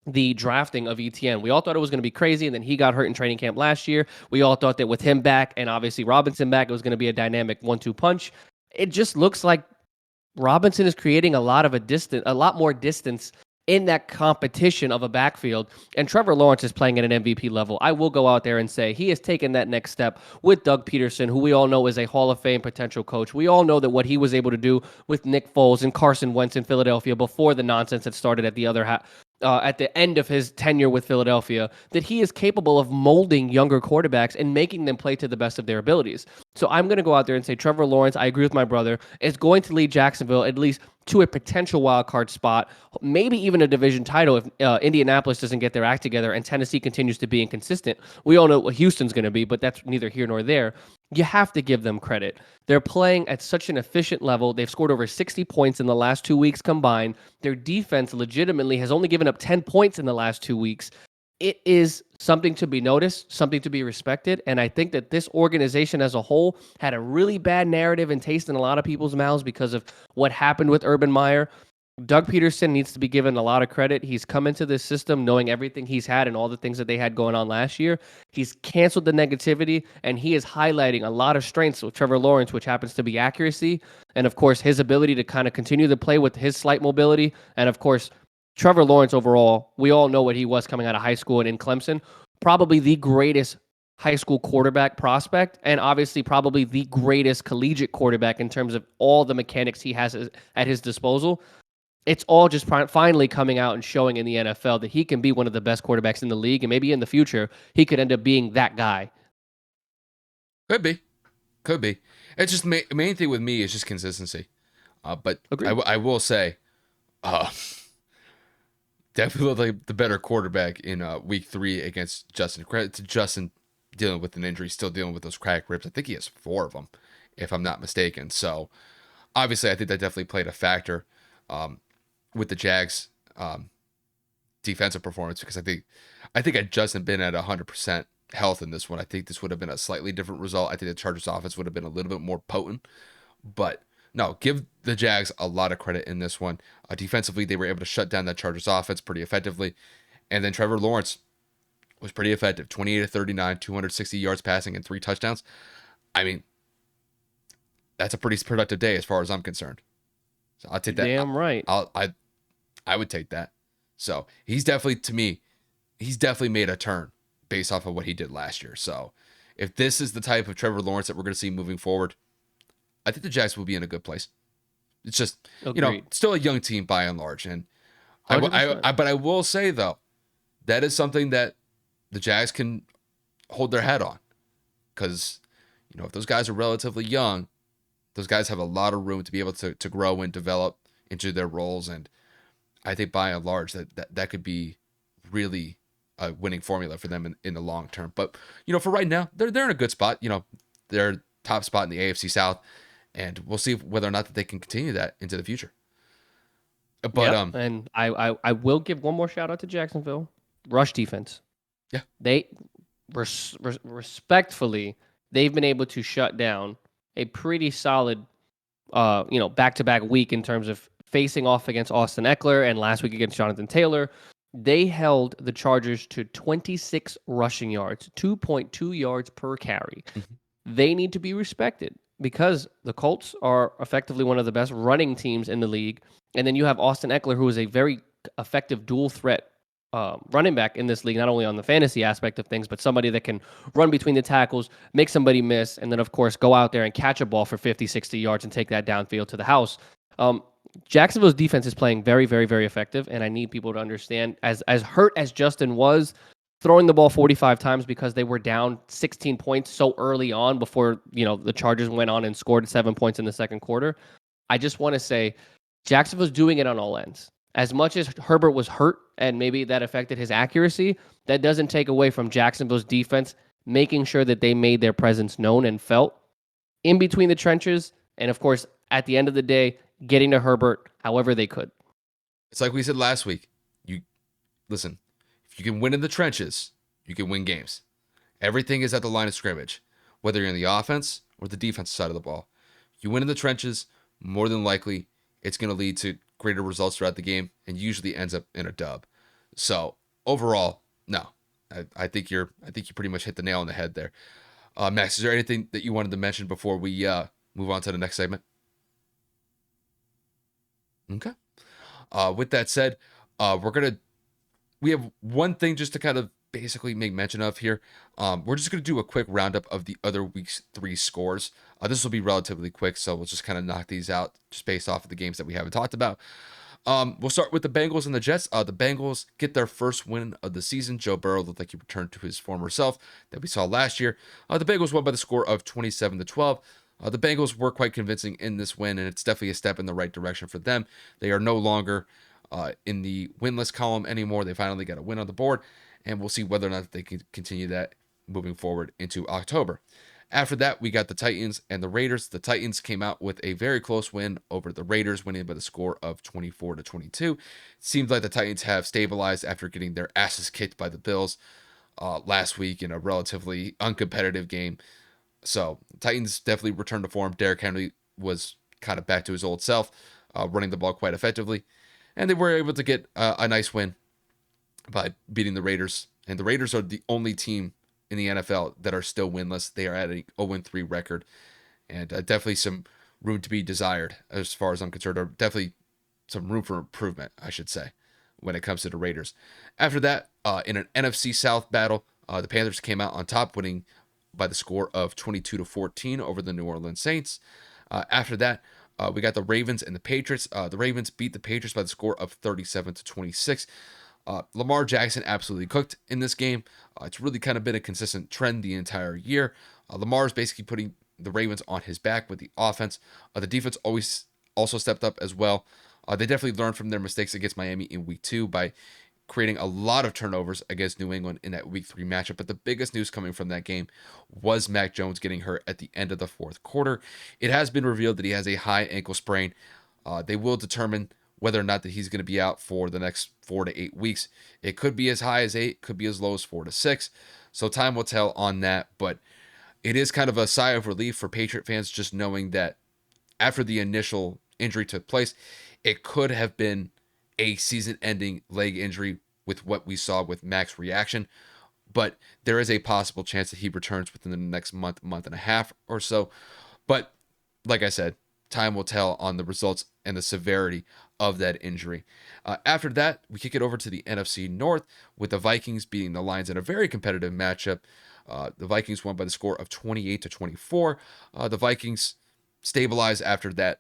[SPEAKER 1] the drafting of ETN. We all thought it was going to be crazy, and then he got hurt in training camp last year. We all thought that with him back and obviously Robinson back, it was going to be a dynamic 1-2 punch. It just looks like Robinson is creating a lot more distance in that competition of a backfield, and Trevor Lawrence is playing at an MVP level. I will go out there and say he has taken that next step with Doug Peterson, who we all know is a Hall of Fame potential coach. We all know that what he was able to do with Nick Foles and Carson Wentz in Philadelphia before the nonsense that started at the at the end of his tenure with Philadelphia, that he is capable of molding younger quarterbacks and making them play to the best of their abilities. So I'm going to go out there and say Trevor Lawrence, I agree with my brother, is going to lead Jacksonville at least to a potential wild card spot, maybe even a division title if Indianapolis doesn't get their act together and Tennessee continues to be inconsistent. We all know what Houston's going to be, but that's neither here nor there. You have to give them credit. They're playing at such an efficient level. They've scored over 60 points in the last 2 weeks combined. Their defense legitimately has only given up 10 points in the last 2 weeks. it is something to be noticed, something to be respected. And I think that this organization as a whole had a really bad narrative and taste in a lot of people's mouths because of what happened with Urban Meyer. Doug Peterson needs to be given a lot of credit. He's come into this system knowing everything he's had and all the things that they had going on last year. He's canceled the negativity, and he is highlighting a lot of strengths with Trevor Lawrence, which happens to be accuracy. And, of course, his ability to kind of continue to play with his slight mobility. And, of course, Trevor Lawrence overall, we all know what he was coming out of high school and in Clemson. Probably the greatest high school quarterback prospect, and obviously probably the greatest collegiate quarterback in terms of all the mechanics he has at his disposal. It's all just finally coming out and showing in the NFL that he can be one of the best quarterbacks in the league, and maybe in the future he could end up being that guy.
[SPEAKER 2] Could be. It's just main thing with me is just consistency. But I will say, definitely looked like the better quarterback in week 3 against Justin. Credit to Justin dealing with an injury, still dealing with those cracked ribs. I think he has 4 of them, if I'm not mistaken. So obviously, I think that definitely played a factor with the Jags' defensive performance, because I think had Justin been at 100% health in this one, I think this would have been a slightly different result. I think the Chargers offense would have been a little bit more potent. But no, give the Jags a lot of credit in this one. Defensively, they were able to shut down that Chargers offense pretty effectively. And then Trevor Lawrence was pretty effective. 28 of 39, 260 yards passing, and 3 touchdowns. I mean, that's a pretty productive day as far as I'm concerned. So I'll take that.
[SPEAKER 1] Damn right.
[SPEAKER 2] I would take that. So he's definitely, to me, he's definitely made a turn based off of what he did last year. So if this is the type of Trevor Lawrence that we're going to see moving forward, I think the Jags will be in a good place. It's just, still a young team by and large. And but I will say, though, that is something that the Jags can hold their hat on. Because, if those guys are relatively young, those guys have a lot of room to be able to grow and develop into their roles. And I think by and large that could be really a winning formula for them in the long term. But, for right now, they're in a good spot. They're top spot in the AFC South. And we'll see whether or not that they can continue that into the future. But
[SPEAKER 1] and I will give one more shout out to Jacksonville. Rush defense.
[SPEAKER 2] Yeah.
[SPEAKER 1] They respectfully, they've been able to shut down a pretty solid back-to-back week in terms of facing off against Austin Eckler and last week against Jonathan Taylor. They held the Chargers to 26 rushing yards, 2.2 yards per carry. Mm-hmm. They need to be respected because the Colts are effectively one of the best running teams in the league. And then you have Austin Eckler, who is a very effective dual threat running back in this league, not only on the fantasy aspect of things, but somebody that can run between the tackles, make somebody miss, and then, of course, go out there and catch a ball for 50, 60 yards and take that downfield to the house. Jacksonville's defense is playing very, very, very effective, and I need people to understand, as hurt as Justin was, throwing the ball 45 times because they were down 16 points so early on before, the Chargers went on and scored 7 points in the second quarter. I just want to say Jacksonville's doing it on all ends. As much as Herbert was hurt and maybe that affected his accuracy, that doesn't take away from Jacksonville's defense making sure that they made their presence known and felt in between the trenches. And, of course, at the end of the day, getting to Herbert however they could.
[SPEAKER 2] It's like we said last week. Listen, if you can win in the trenches, you can win games. Everything is at the line of scrimmage, whether you're in the offense or the defensive side of the ball. You win in the trenches, more than likely, it's going to lead to greater results throughout the game and usually ends up in a dub. So overall, no, I think you pretty much hit the nail on the head there. Max, is there anything that you wanted to mention before we move on to the next segment? Okay. With that said, we have one thing just to kind of basically make mention of here. We're just going to do a quick roundup of the other week's 3 scores. This will be relatively quick, so we'll just kind of knock these out just based off of the games that we haven't talked about. We'll start with the Bengals and the Jets. The Bengals get their first win of the season. Joe Burrow looked like he returned to his former self that we saw last year. The Bengals won by the score of 27-12. The Bengals were quite convincing in this win, and it's definitely a step in the right direction for them. They are no longer in the winless column anymore. They finally got a win on the board, and we'll see whether or not they can continue that moving forward into October. After that, we got the Titans and the Raiders. The Titans came out with a very close win over the Raiders, winning by the score of 24-22. It seems like the Titans have stabilized after getting their asses kicked by the Bills last week in a relatively uncompetitive game. So Titans definitely returned to form. Derrick Henry was kind of back to his old self, running the ball quite effectively. And they were able to get a nice win by beating the Raiders. And the Raiders are the only team in the NFL that are still winless. They are at an 0-3 record. And definitely some room to be desired as far as I'm concerned, or definitely some room for improvement, I should say, when it comes to the Raiders. After that, in an NFC South battle, the Panthers came out on top, winning by the score of 22-14 over the New Orleans Saints. After that, we got the Ravens and the Patriots. The Ravens beat the Patriots by the score of 37-26. Lamar Jackson absolutely cooked in this game. It's really kind of been a consistent trend the entire year. Lamar's basically putting the Ravens on his back with the offense. The defense always also stepped up as well. They definitely learned from their mistakes against Miami in week 2 by creating a lot of turnovers against New England in that week 3 matchup. But the biggest news coming from that game was Mac Jones getting hurt at the end of the fourth quarter. It has been revealed that he has a high ankle sprain. They will determine whether or not that he's going to be out for the next 4 to 8 weeks. It could be as high as 8, could be as low as 4 to 6. So time will tell on that. But it is kind of a sigh of relief for Patriot fans just knowing that after the initial injury took place, it could have been a season-ending leg injury with what we saw with Mac's reaction. But there is a possible chance that he returns within the next month and a half or so. But like I said, time will tell on the results and the severity of that injury. After that, we kick it over to the NFC North with the Vikings beating the Lions in a very competitive matchup. The Vikings won by the score of 28-24. The Vikings stabilized after that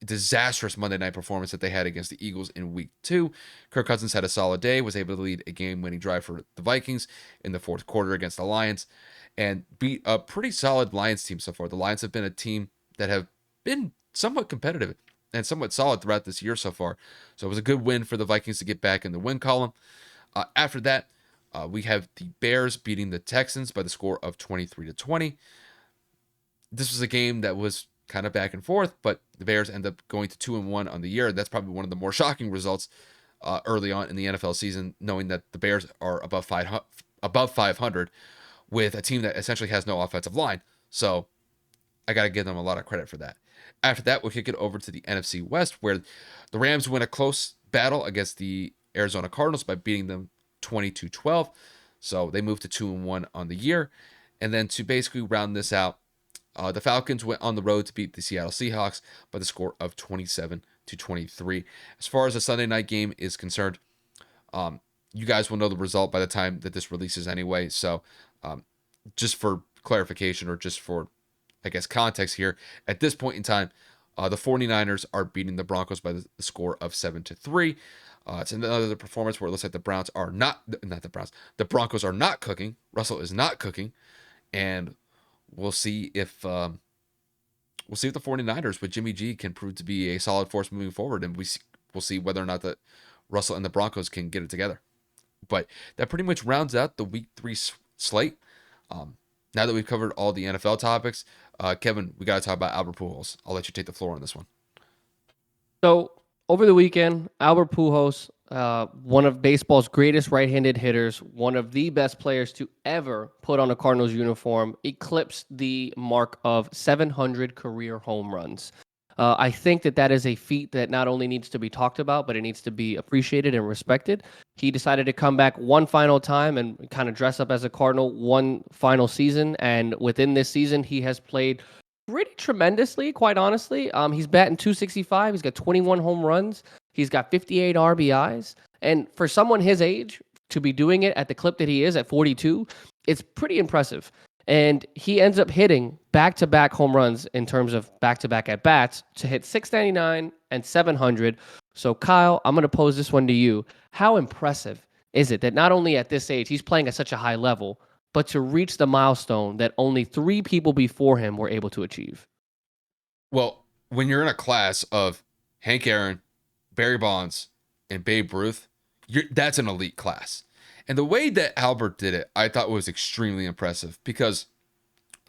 [SPEAKER 2] disastrous Monday night performance that they had against the Eagles in week 2. Kirk Cousins had a solid day, was able to lead a game-winning drive for the Vikings in the fourth quarter against the Lions, and beat a pretty solid Lions team so far. The Lions have been a team that have been somewhat competitive and somewhat solid throughout this year so far. So it was a good win for the Vikings to get back in the win column. After that, we have the Bears beating the Texans by the score of 23-20. This was a game that was kind of back and forth, but the Bears end up going to 2-1 on the year. That's probably one of the more shocking results early on in the NFL season, knowing that the Bears are above 500 with a team that essentially has no offensive line. So I got to give them a lot of credit for that. After that, we'll kick it over to the NFC West, where the Rams win a close battle against the Arizona Cardinals by beating them 22-12. So they moved to 2-1 on the year. And then to basically round this out, the Falcons went on the road to beat the Seattle Seahawks by the score of 27-23. As far as the Sunday night game is concerned, you guys will know the result by the time that this releases anyway. So just for clarification, or just for, I guess, context here, at this point in time, the 49ers are beating the Broncos by the score of 7-3. It's another performance where it looks like the Broncos are not cooking. Russell is not cooking. And we'll see if the 49ers with Jimmy G can prove to be a solid force moving forward, and we'll see whether or not that Russell and the Broncos can get it together. But that pretty much rounds out the week 3 slate. Now that we've covered all the NFL topics, Kevin, we got to talk about Albert Pujols. I'll let you take the floor on this one.
[SPEAKER 1] So over the weekend, Albert Pujols, one of baseball's greatest right-handed hitters, one of the best players to ever put on a Cardinals uniform, eclipsed the mark of 700 career home runs. I think that is a feat that not only needs to be talked about, but it needs to be appreciated and respected. He decided to come back one final time and kind of dress up as a Cardinal one final season. And within this season, he has played pretty tremendously, quite honestly. He's batting .265. He's got 21 home runs. He's got 58 RBIs. And for someone his age to be doing it at the clip that he is at 42, it's pretty impressive. And he ends up hitting back-to-back home runs in terms of back-to-back at-bats to hit 699 and 700. So, Kyle, I'm going to pose this one to you. How impressive is it that not only at this age, he's playing at such a high level, but to reach the milestone that only 3 people before him were able to achieve?
[SPEAKER 2] Well, when you're in a class of Hank Aaron, Barry Bonds, and Babe Ruth, that's an elite class. And the way that Albert did it, I thought was extremely impressive, because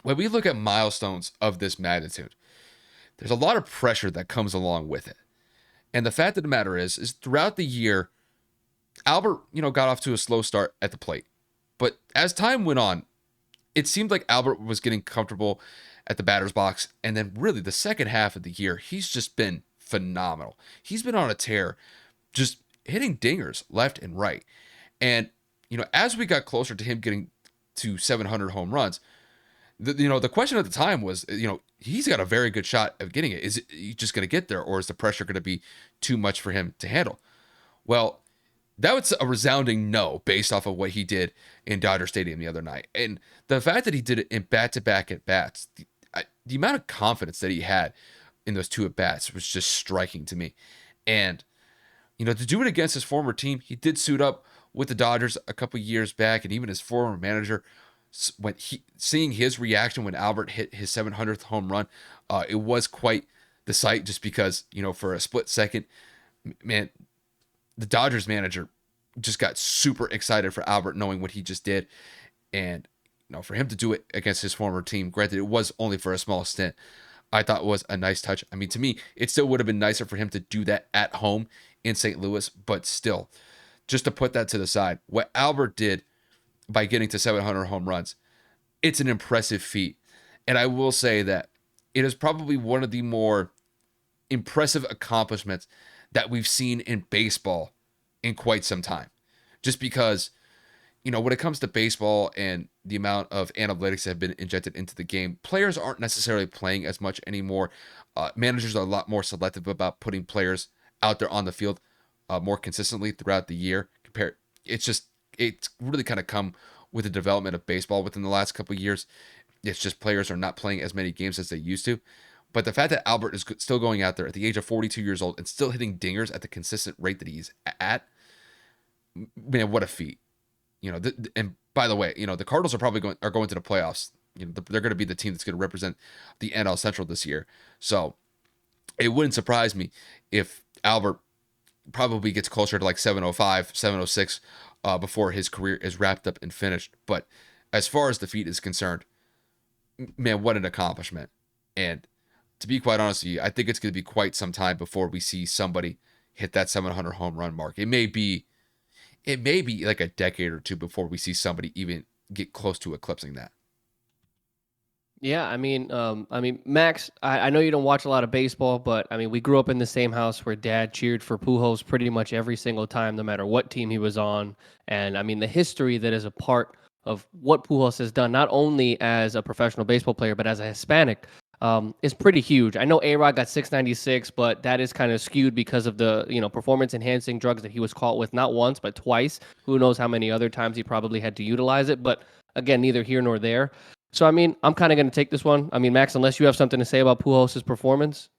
[SPEAKER 2] when we look at milestones of this magnitude, there's a lot of pressure that comes along with it. And the fact of the matter is throughout the year, Albert, got off to a slow start at the plate. But as time went on, it seemed like Albert was getting comfortable at the batter's box. And then really the second half of the year, he's just been phenomenal. He's been on a tear, just hitting dingers left and right. And, as we got closer to him getting to 700 home runs, the question at the time was, he's got a very good shot of getting it. Is he just going to get there, or is the pressure going to be too much for him to handle? Well, that was a resounding no based off of what he did in Dodger Stadium the other night. And the fact that he did it in back-to-back at-bats, the amount of confidence that he had in those two at-bats was just striking to me. And, to do it against his former team, he did suit up with the Dodgers a couple years back, and even his former manager, when seeing his reaction when Albert hit his 700th home run, it was quite the sight, just because, for a split second, man, the Dodgers manager just got super excited for Albert knowing what he just did. And, for him to do it against his former team, granted, it was only for a small stint, I thought was a nice touch. I mean, to me, it still would have been nicer for him to do that at home in St. Louis, but still, just to put that to the side, what Albert did by getting to 700 home runs, it's an impressive feat. And I will say that it is probably one of the more impressive accomplishments that we've seen in baseball in quite some time. Just because, when it comes to baseball and the amount of analytics that have been injected into the game, players aren't necessarily playing as much anymore. Managers are a lot more selective about putting players out there on the field more consistently throughout the year. It's really kind of come with the development of baseball within the last couple of years. It's just players are not playing as many games as they used to. But the fact that Albert is still going out there at the age of 42 years old and still hitting dingers at the consistent rate that he's at, man, what a feat. And by the way, the Cardinals are probably going to the playoffs. They're going to be the team that's going to represent the NL Central this year. So it wouldn't surprise me if Albert probably gets closer to like 705, 706 before his career is wrapped up and finished. But as far as the feat is concerned, man, what an accomplishment. And to be quite honest with you, I think it's going to be quite some time before we see somebody hit that 700 home run mark. It may be like a decade or two before we see somebody even get close to eclipsing that.
[SPEAKER 1] Yeah, Max, I know you don't watch a lot of baseball, but we grew up in the same house where Dad cheered for Pujols pretty much every single time, no matter what team he was on. And the history that is a part of what Pujols has done, not only as a professional baseball player, but as a Hispanic, is pretty huge. I know A-Rod got 696, but that is kind of skewed because of the, performance-enhancing drugs that he was caught with not once, but twice. Who knows how many other times he probably had to utilize it. But again, neither here nor there. So, I'm kind of going to take this one. Max, unless you have something to say about Pujols' performance.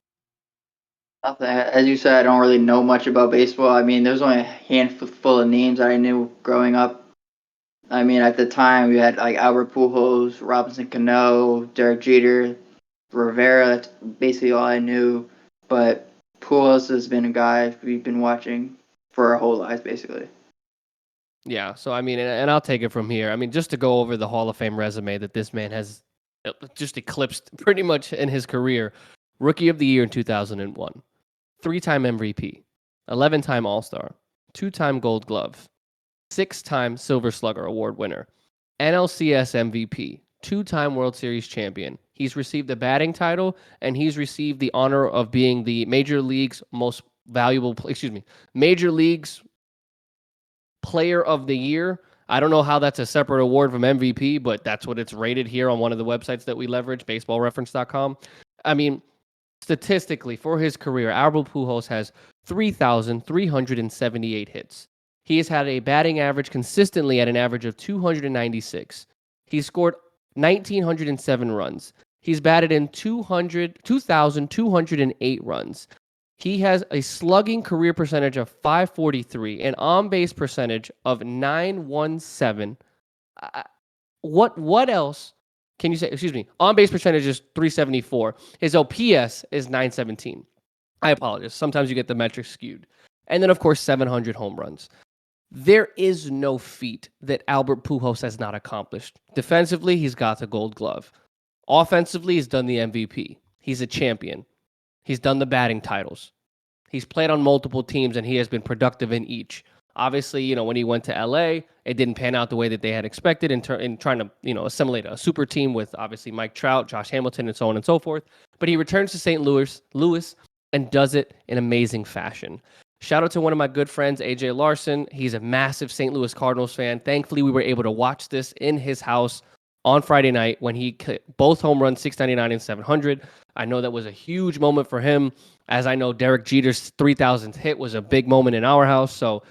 [SPEAKER 3] Nothing. As you said, I don't really know much about baseball. There's only a handful of names that I knew growing up. At the time, we had like Albert Pujols, Robinson Cano, Derek Jeter, Rivera. That's basically all I knew. But Pujols has been a guy we've been watching for our whole lives, basically.
[SPEAKER 1] Yeah, so and I'll take it from here. Just to go over the Hall of Fame resume that this man has just eclipsed pretty much in his career. Rookie of the Year in 2001, 3-time MVP, 11-time All-Star, 2-time Gold Glove, 6-time Silver Slugger Award winner, NLCS MVP, 2-time World Series champion. He's received the batting title, and he's received the honor of being the Major League's Player of the Year. I don't know how that's a separate award from MVP, but that's what it's rated here on one of the websites that we leverage, baseballreference.com. Statistically, for his career, Albert Pujols has 3,378 hits. He has had a batting average consistently at an average of 296. He's scored 1,907 runs. He's batted in 2,208 runs. He has a slugging career percentage of .543, an on-base percentage of .917. What else can you say? Excuse me. On-base percentage is .374. His OPS is .917. I apologize. Sometimes you get the metrics skewed. And then, of course, 700 home runs. There is no feat that Albert Pujols has not accomplished. Defensively, he's got the Gold Glove. Offensively, he's done the MVP. He's a champion. He's done the batting titles. He's played on multiple teams, and he has been productive in each. Obviously, when he went to LA, it didn't pan out the way that they had expected in trying to, assimilate a super team with obviously Mike Trout, Josh Hamilton, and so on and so forth. But he returns to St. Louis, and does it in amazing fashion. Shout out to one of my good friends, AJ Larson. He's a massive St. Louis Cardinals fan. Thankfully, we were able to watch this in his house on Friday night when he both home runs, 699 and 700. I know that was a huge moment for him, as I know Derek Jeter's 3,000th hit was a big moment in our house. So,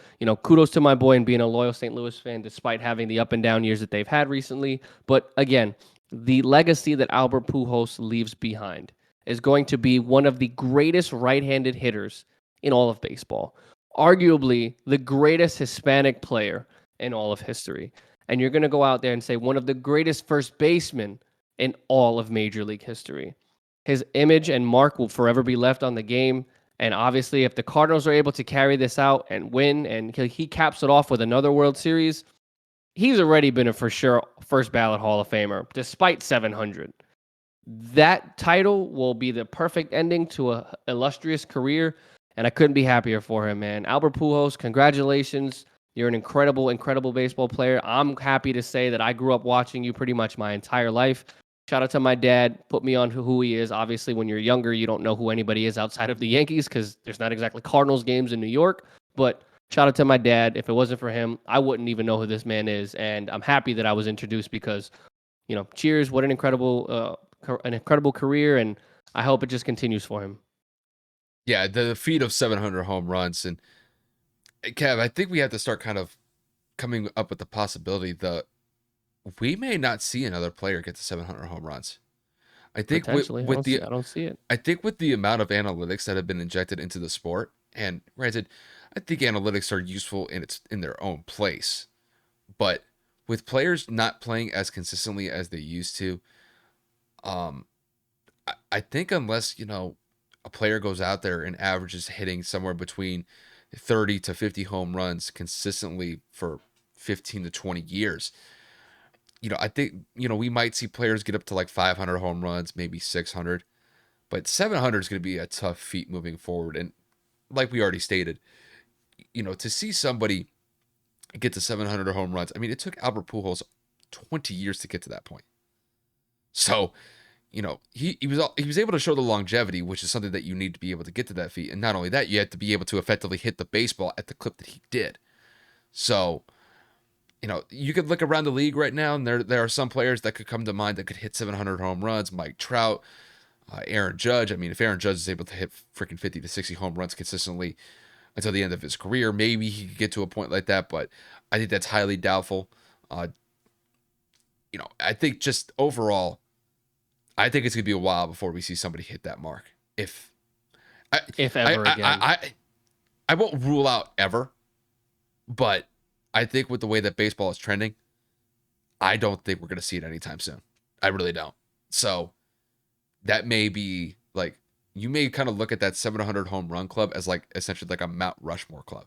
[SPEAKER 1] kudos to my boy and being a loyal St. Louis fan, despite having the up and down years that they've had recently. But again, the legacy that Albert Pujols leaves behind is going to be one of the greatest right-handed hitters in all of baseball, arguably the greatest Hispanic player in all of history. And you're going to go out there and say one of the greatest first basemen in all of Major League history. His image and mark will forever be left on the game. And obviously, if the Cardinals are able to carry this out and win, and he caps it off with another World Series, he's already been a for sure first ballot Hall of Famer, despite 700. That title will be the perfect ending to an illustrious career, and I couldn't be happier for him, man. Albert Pujols, congratulations. You're an incredible, incredible baseball player. I'm happy to say that I grew up watching you pretty much my entire life. Shout out to my dad, put me on who he is. Obviously, when you're younger, you don't know who anybody is outside of the Yankees because there's not exactly Cardinals games in New York. But shout out to my dad. If it wasn't for him, I wouldn't even know who this man is. And I'm happy that I was introduced because, cheers, what an incredible career. And I hope it just continues for him.
[SPEAKER 2] Yeah, the feat of 700 home runs. And Kev, I think we have to start kind of coming up with the possibility that we may not see another player get to 700 home runs. I think I
[SPEAKER 1] don't see it.
[SPEAKER 2] I think with the amount of analytics that have been injected into the sport, and granted, I think analytics are useful in their own place, but with players not playing as consistently as they used to, I think unless a player goes out there and averages hitting somewhere between 30 to 50 home runs consistently for 15 to 20 years, I think, we might see players get up to like 500 home runs, maybe 600, but 700 is going to be a tough feat moving forward. And like we already stated, to see somebody get to 700 home runs, I mean, it took Albert Pujols 20 years to get to that point. So, he was able to show the longevity, which is something that you need to be able to get to that feat. And not only that, you have to be able to effectively hit the baseball at the clip that he did. So, you could look around the league right now, and there are some players that could come to mind that could hit 700 home runs. Mike Trout, Aaron Judge. I mean, if Aaron Judge is able to hit freaking 50 to 60 home runs consistently until the end of his career, maybe he could get to a point like that, but I think that's highly doubtful. I think just overall, I think it's going to be a while before we see somebody hit that mark. If ever again. I won't rule out ever, but I think with the way that baseball is trending, I don't think we're going to see it anytime soon. I really don't. So that may be like, you may kind of look at that 700 home run club as like essentially like a Mount Rushmore club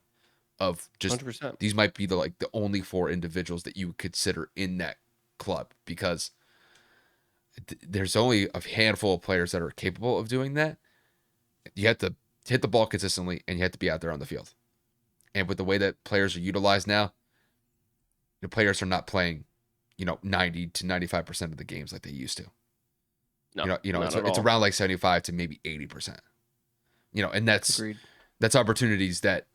[SPEAKER 2] of just
[SPEAKER 1] 100%.
[SPEAKER 2] These might be the only 4 individuals that you would consider in that club, because there's only a handful of players that are capable of doing that. You have to hit the ball consistently, and you have to be out there on the field. And with the way that players are utilized now, the players are not playing, 90 to 95% of the games like they used to.
[SPEAKER 1] No,
[SPEAKER 2] it's around like 75 to maybe 80%. And that's
[SPEAKER 1] Agreed.
[SPEAKER 2] That's opportunities that,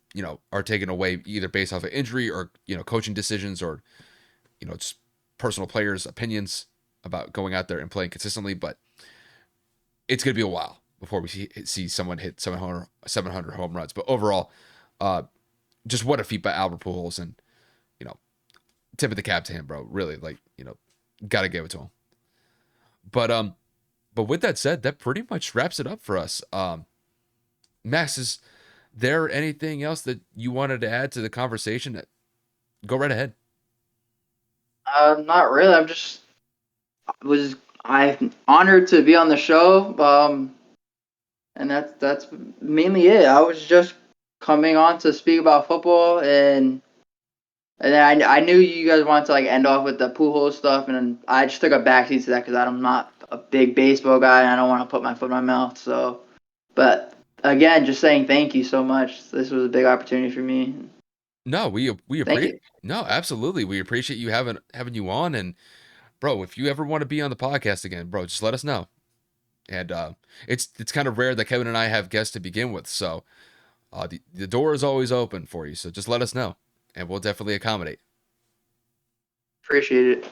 [SPEAKER 2] are taken away either based off of injury or, coaching decisions or, just personal players' opinions about going out there and playing consistently. But it's going to be a while before we see someone hit 700 home runs. But overall, just what a feat by Albert Pujols, and, tip of the cap to him, bro. Really, got to give it to him. But with that said, that pretty much wraps it up for us. Max, is there anything else that you wanted to add to the conversation? Go right ahead.
[SPEAKER 3] Not really. I'm honored to be on the show. And that's mainly it. I was just coming on to speak about football, and And then I knew you guys wanted to like end off with the Pujols stuff, and then I just took a backseat to that because I'm not a big baseball guy and I don't want to put my foot in my mouth. So, but again, just saying thank you so much. This was a big opportunity for me.
[SPEAKER 2] No, we
[SPEAKER 3] Thank
[SPEAKER 2] appreciate.
[SPEAKER 3] you.
[SPEAKER 2] No, absolutely, we appreciate you having you on. And bro, if you ever want to be on the podcast again, bro, just let us know. And it's kind of rare that Kevin and I have guests to begin with, so the door is always open for you. So just let us know, and we'll definitely accommodate.
[SPEAKER 3] Appreciate it.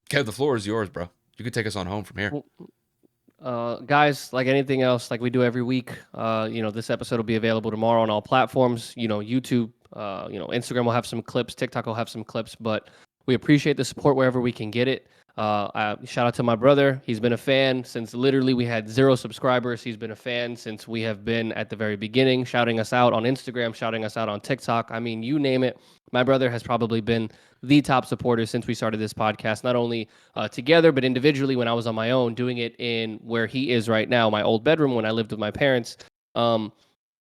[SPEAKER 2] Kev, the floor is yours, bro. You can take us on home from here.
[SPEAKER 1] Guys, like anything else, like we do every week, this episode will be available tomorrow on all platforms. YouTube, Instagram will have some clips, TikTok will have some clips, but we appreciate the support wherever we can get it. Shout out to my brother. He's been a fan since literally we had 0 subscribers. He's been a fan since we have been at the very beginning, shouting us out on Instagram, shouting us out on TikTok. I mean, you name it. My brother has probably been the top supporter since we started this podcast, not only together, but individually when I was on my own, doing it in where he is right now, my old bedroom when I lived with my parents.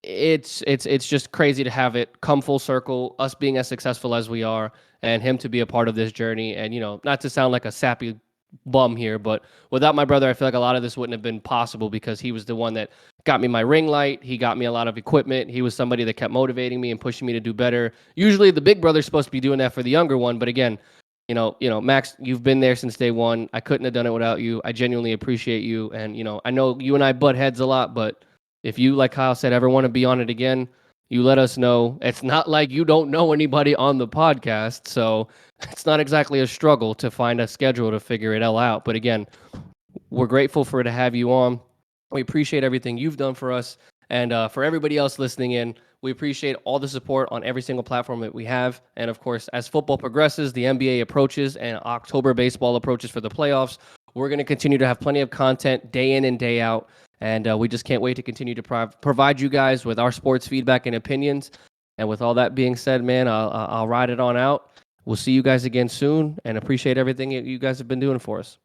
[SPEAKER 1] It's just crazy to have it come full circle, us being as successful as we are, and him to be a part of this journey. And, not to sound like a sappy bum here, but without my brother, I feel like a lot of this wouldn't have been possible because he was the one that got me my ring light. He got me a lot of equipment. He was somebody that kept motivating me and pushing me to do better. Usually the big brother's supposed to be doing that for the younger one. But again, Max, you've been there since day one. I couldn't have done it without you. I genuinely appreciate you. And, I know you and I butt heads a lot, but if you, like Kyle said, ever want to be on it again, you let us know. It's not like you don't know anybody on the podcast, so it's not exactly a struggle to find a schedule to figure it all out. But again, we're grateful to have you on. We appreciate everything you've done for us. And for everybody else listening in, we appreciate all the support on every single platform that we have. And of course, as football progresses, the NBA approaches, and October baseball approaches for the playoffs, we're going to continue to have plenty of content day in and day out. And we just can't wait to continue to provide you guys with our sports feedback and opinions. And with all that being said, man, I'll ride it on out. We'll see you guys again soon and appreciate everything you guys have been doing for us.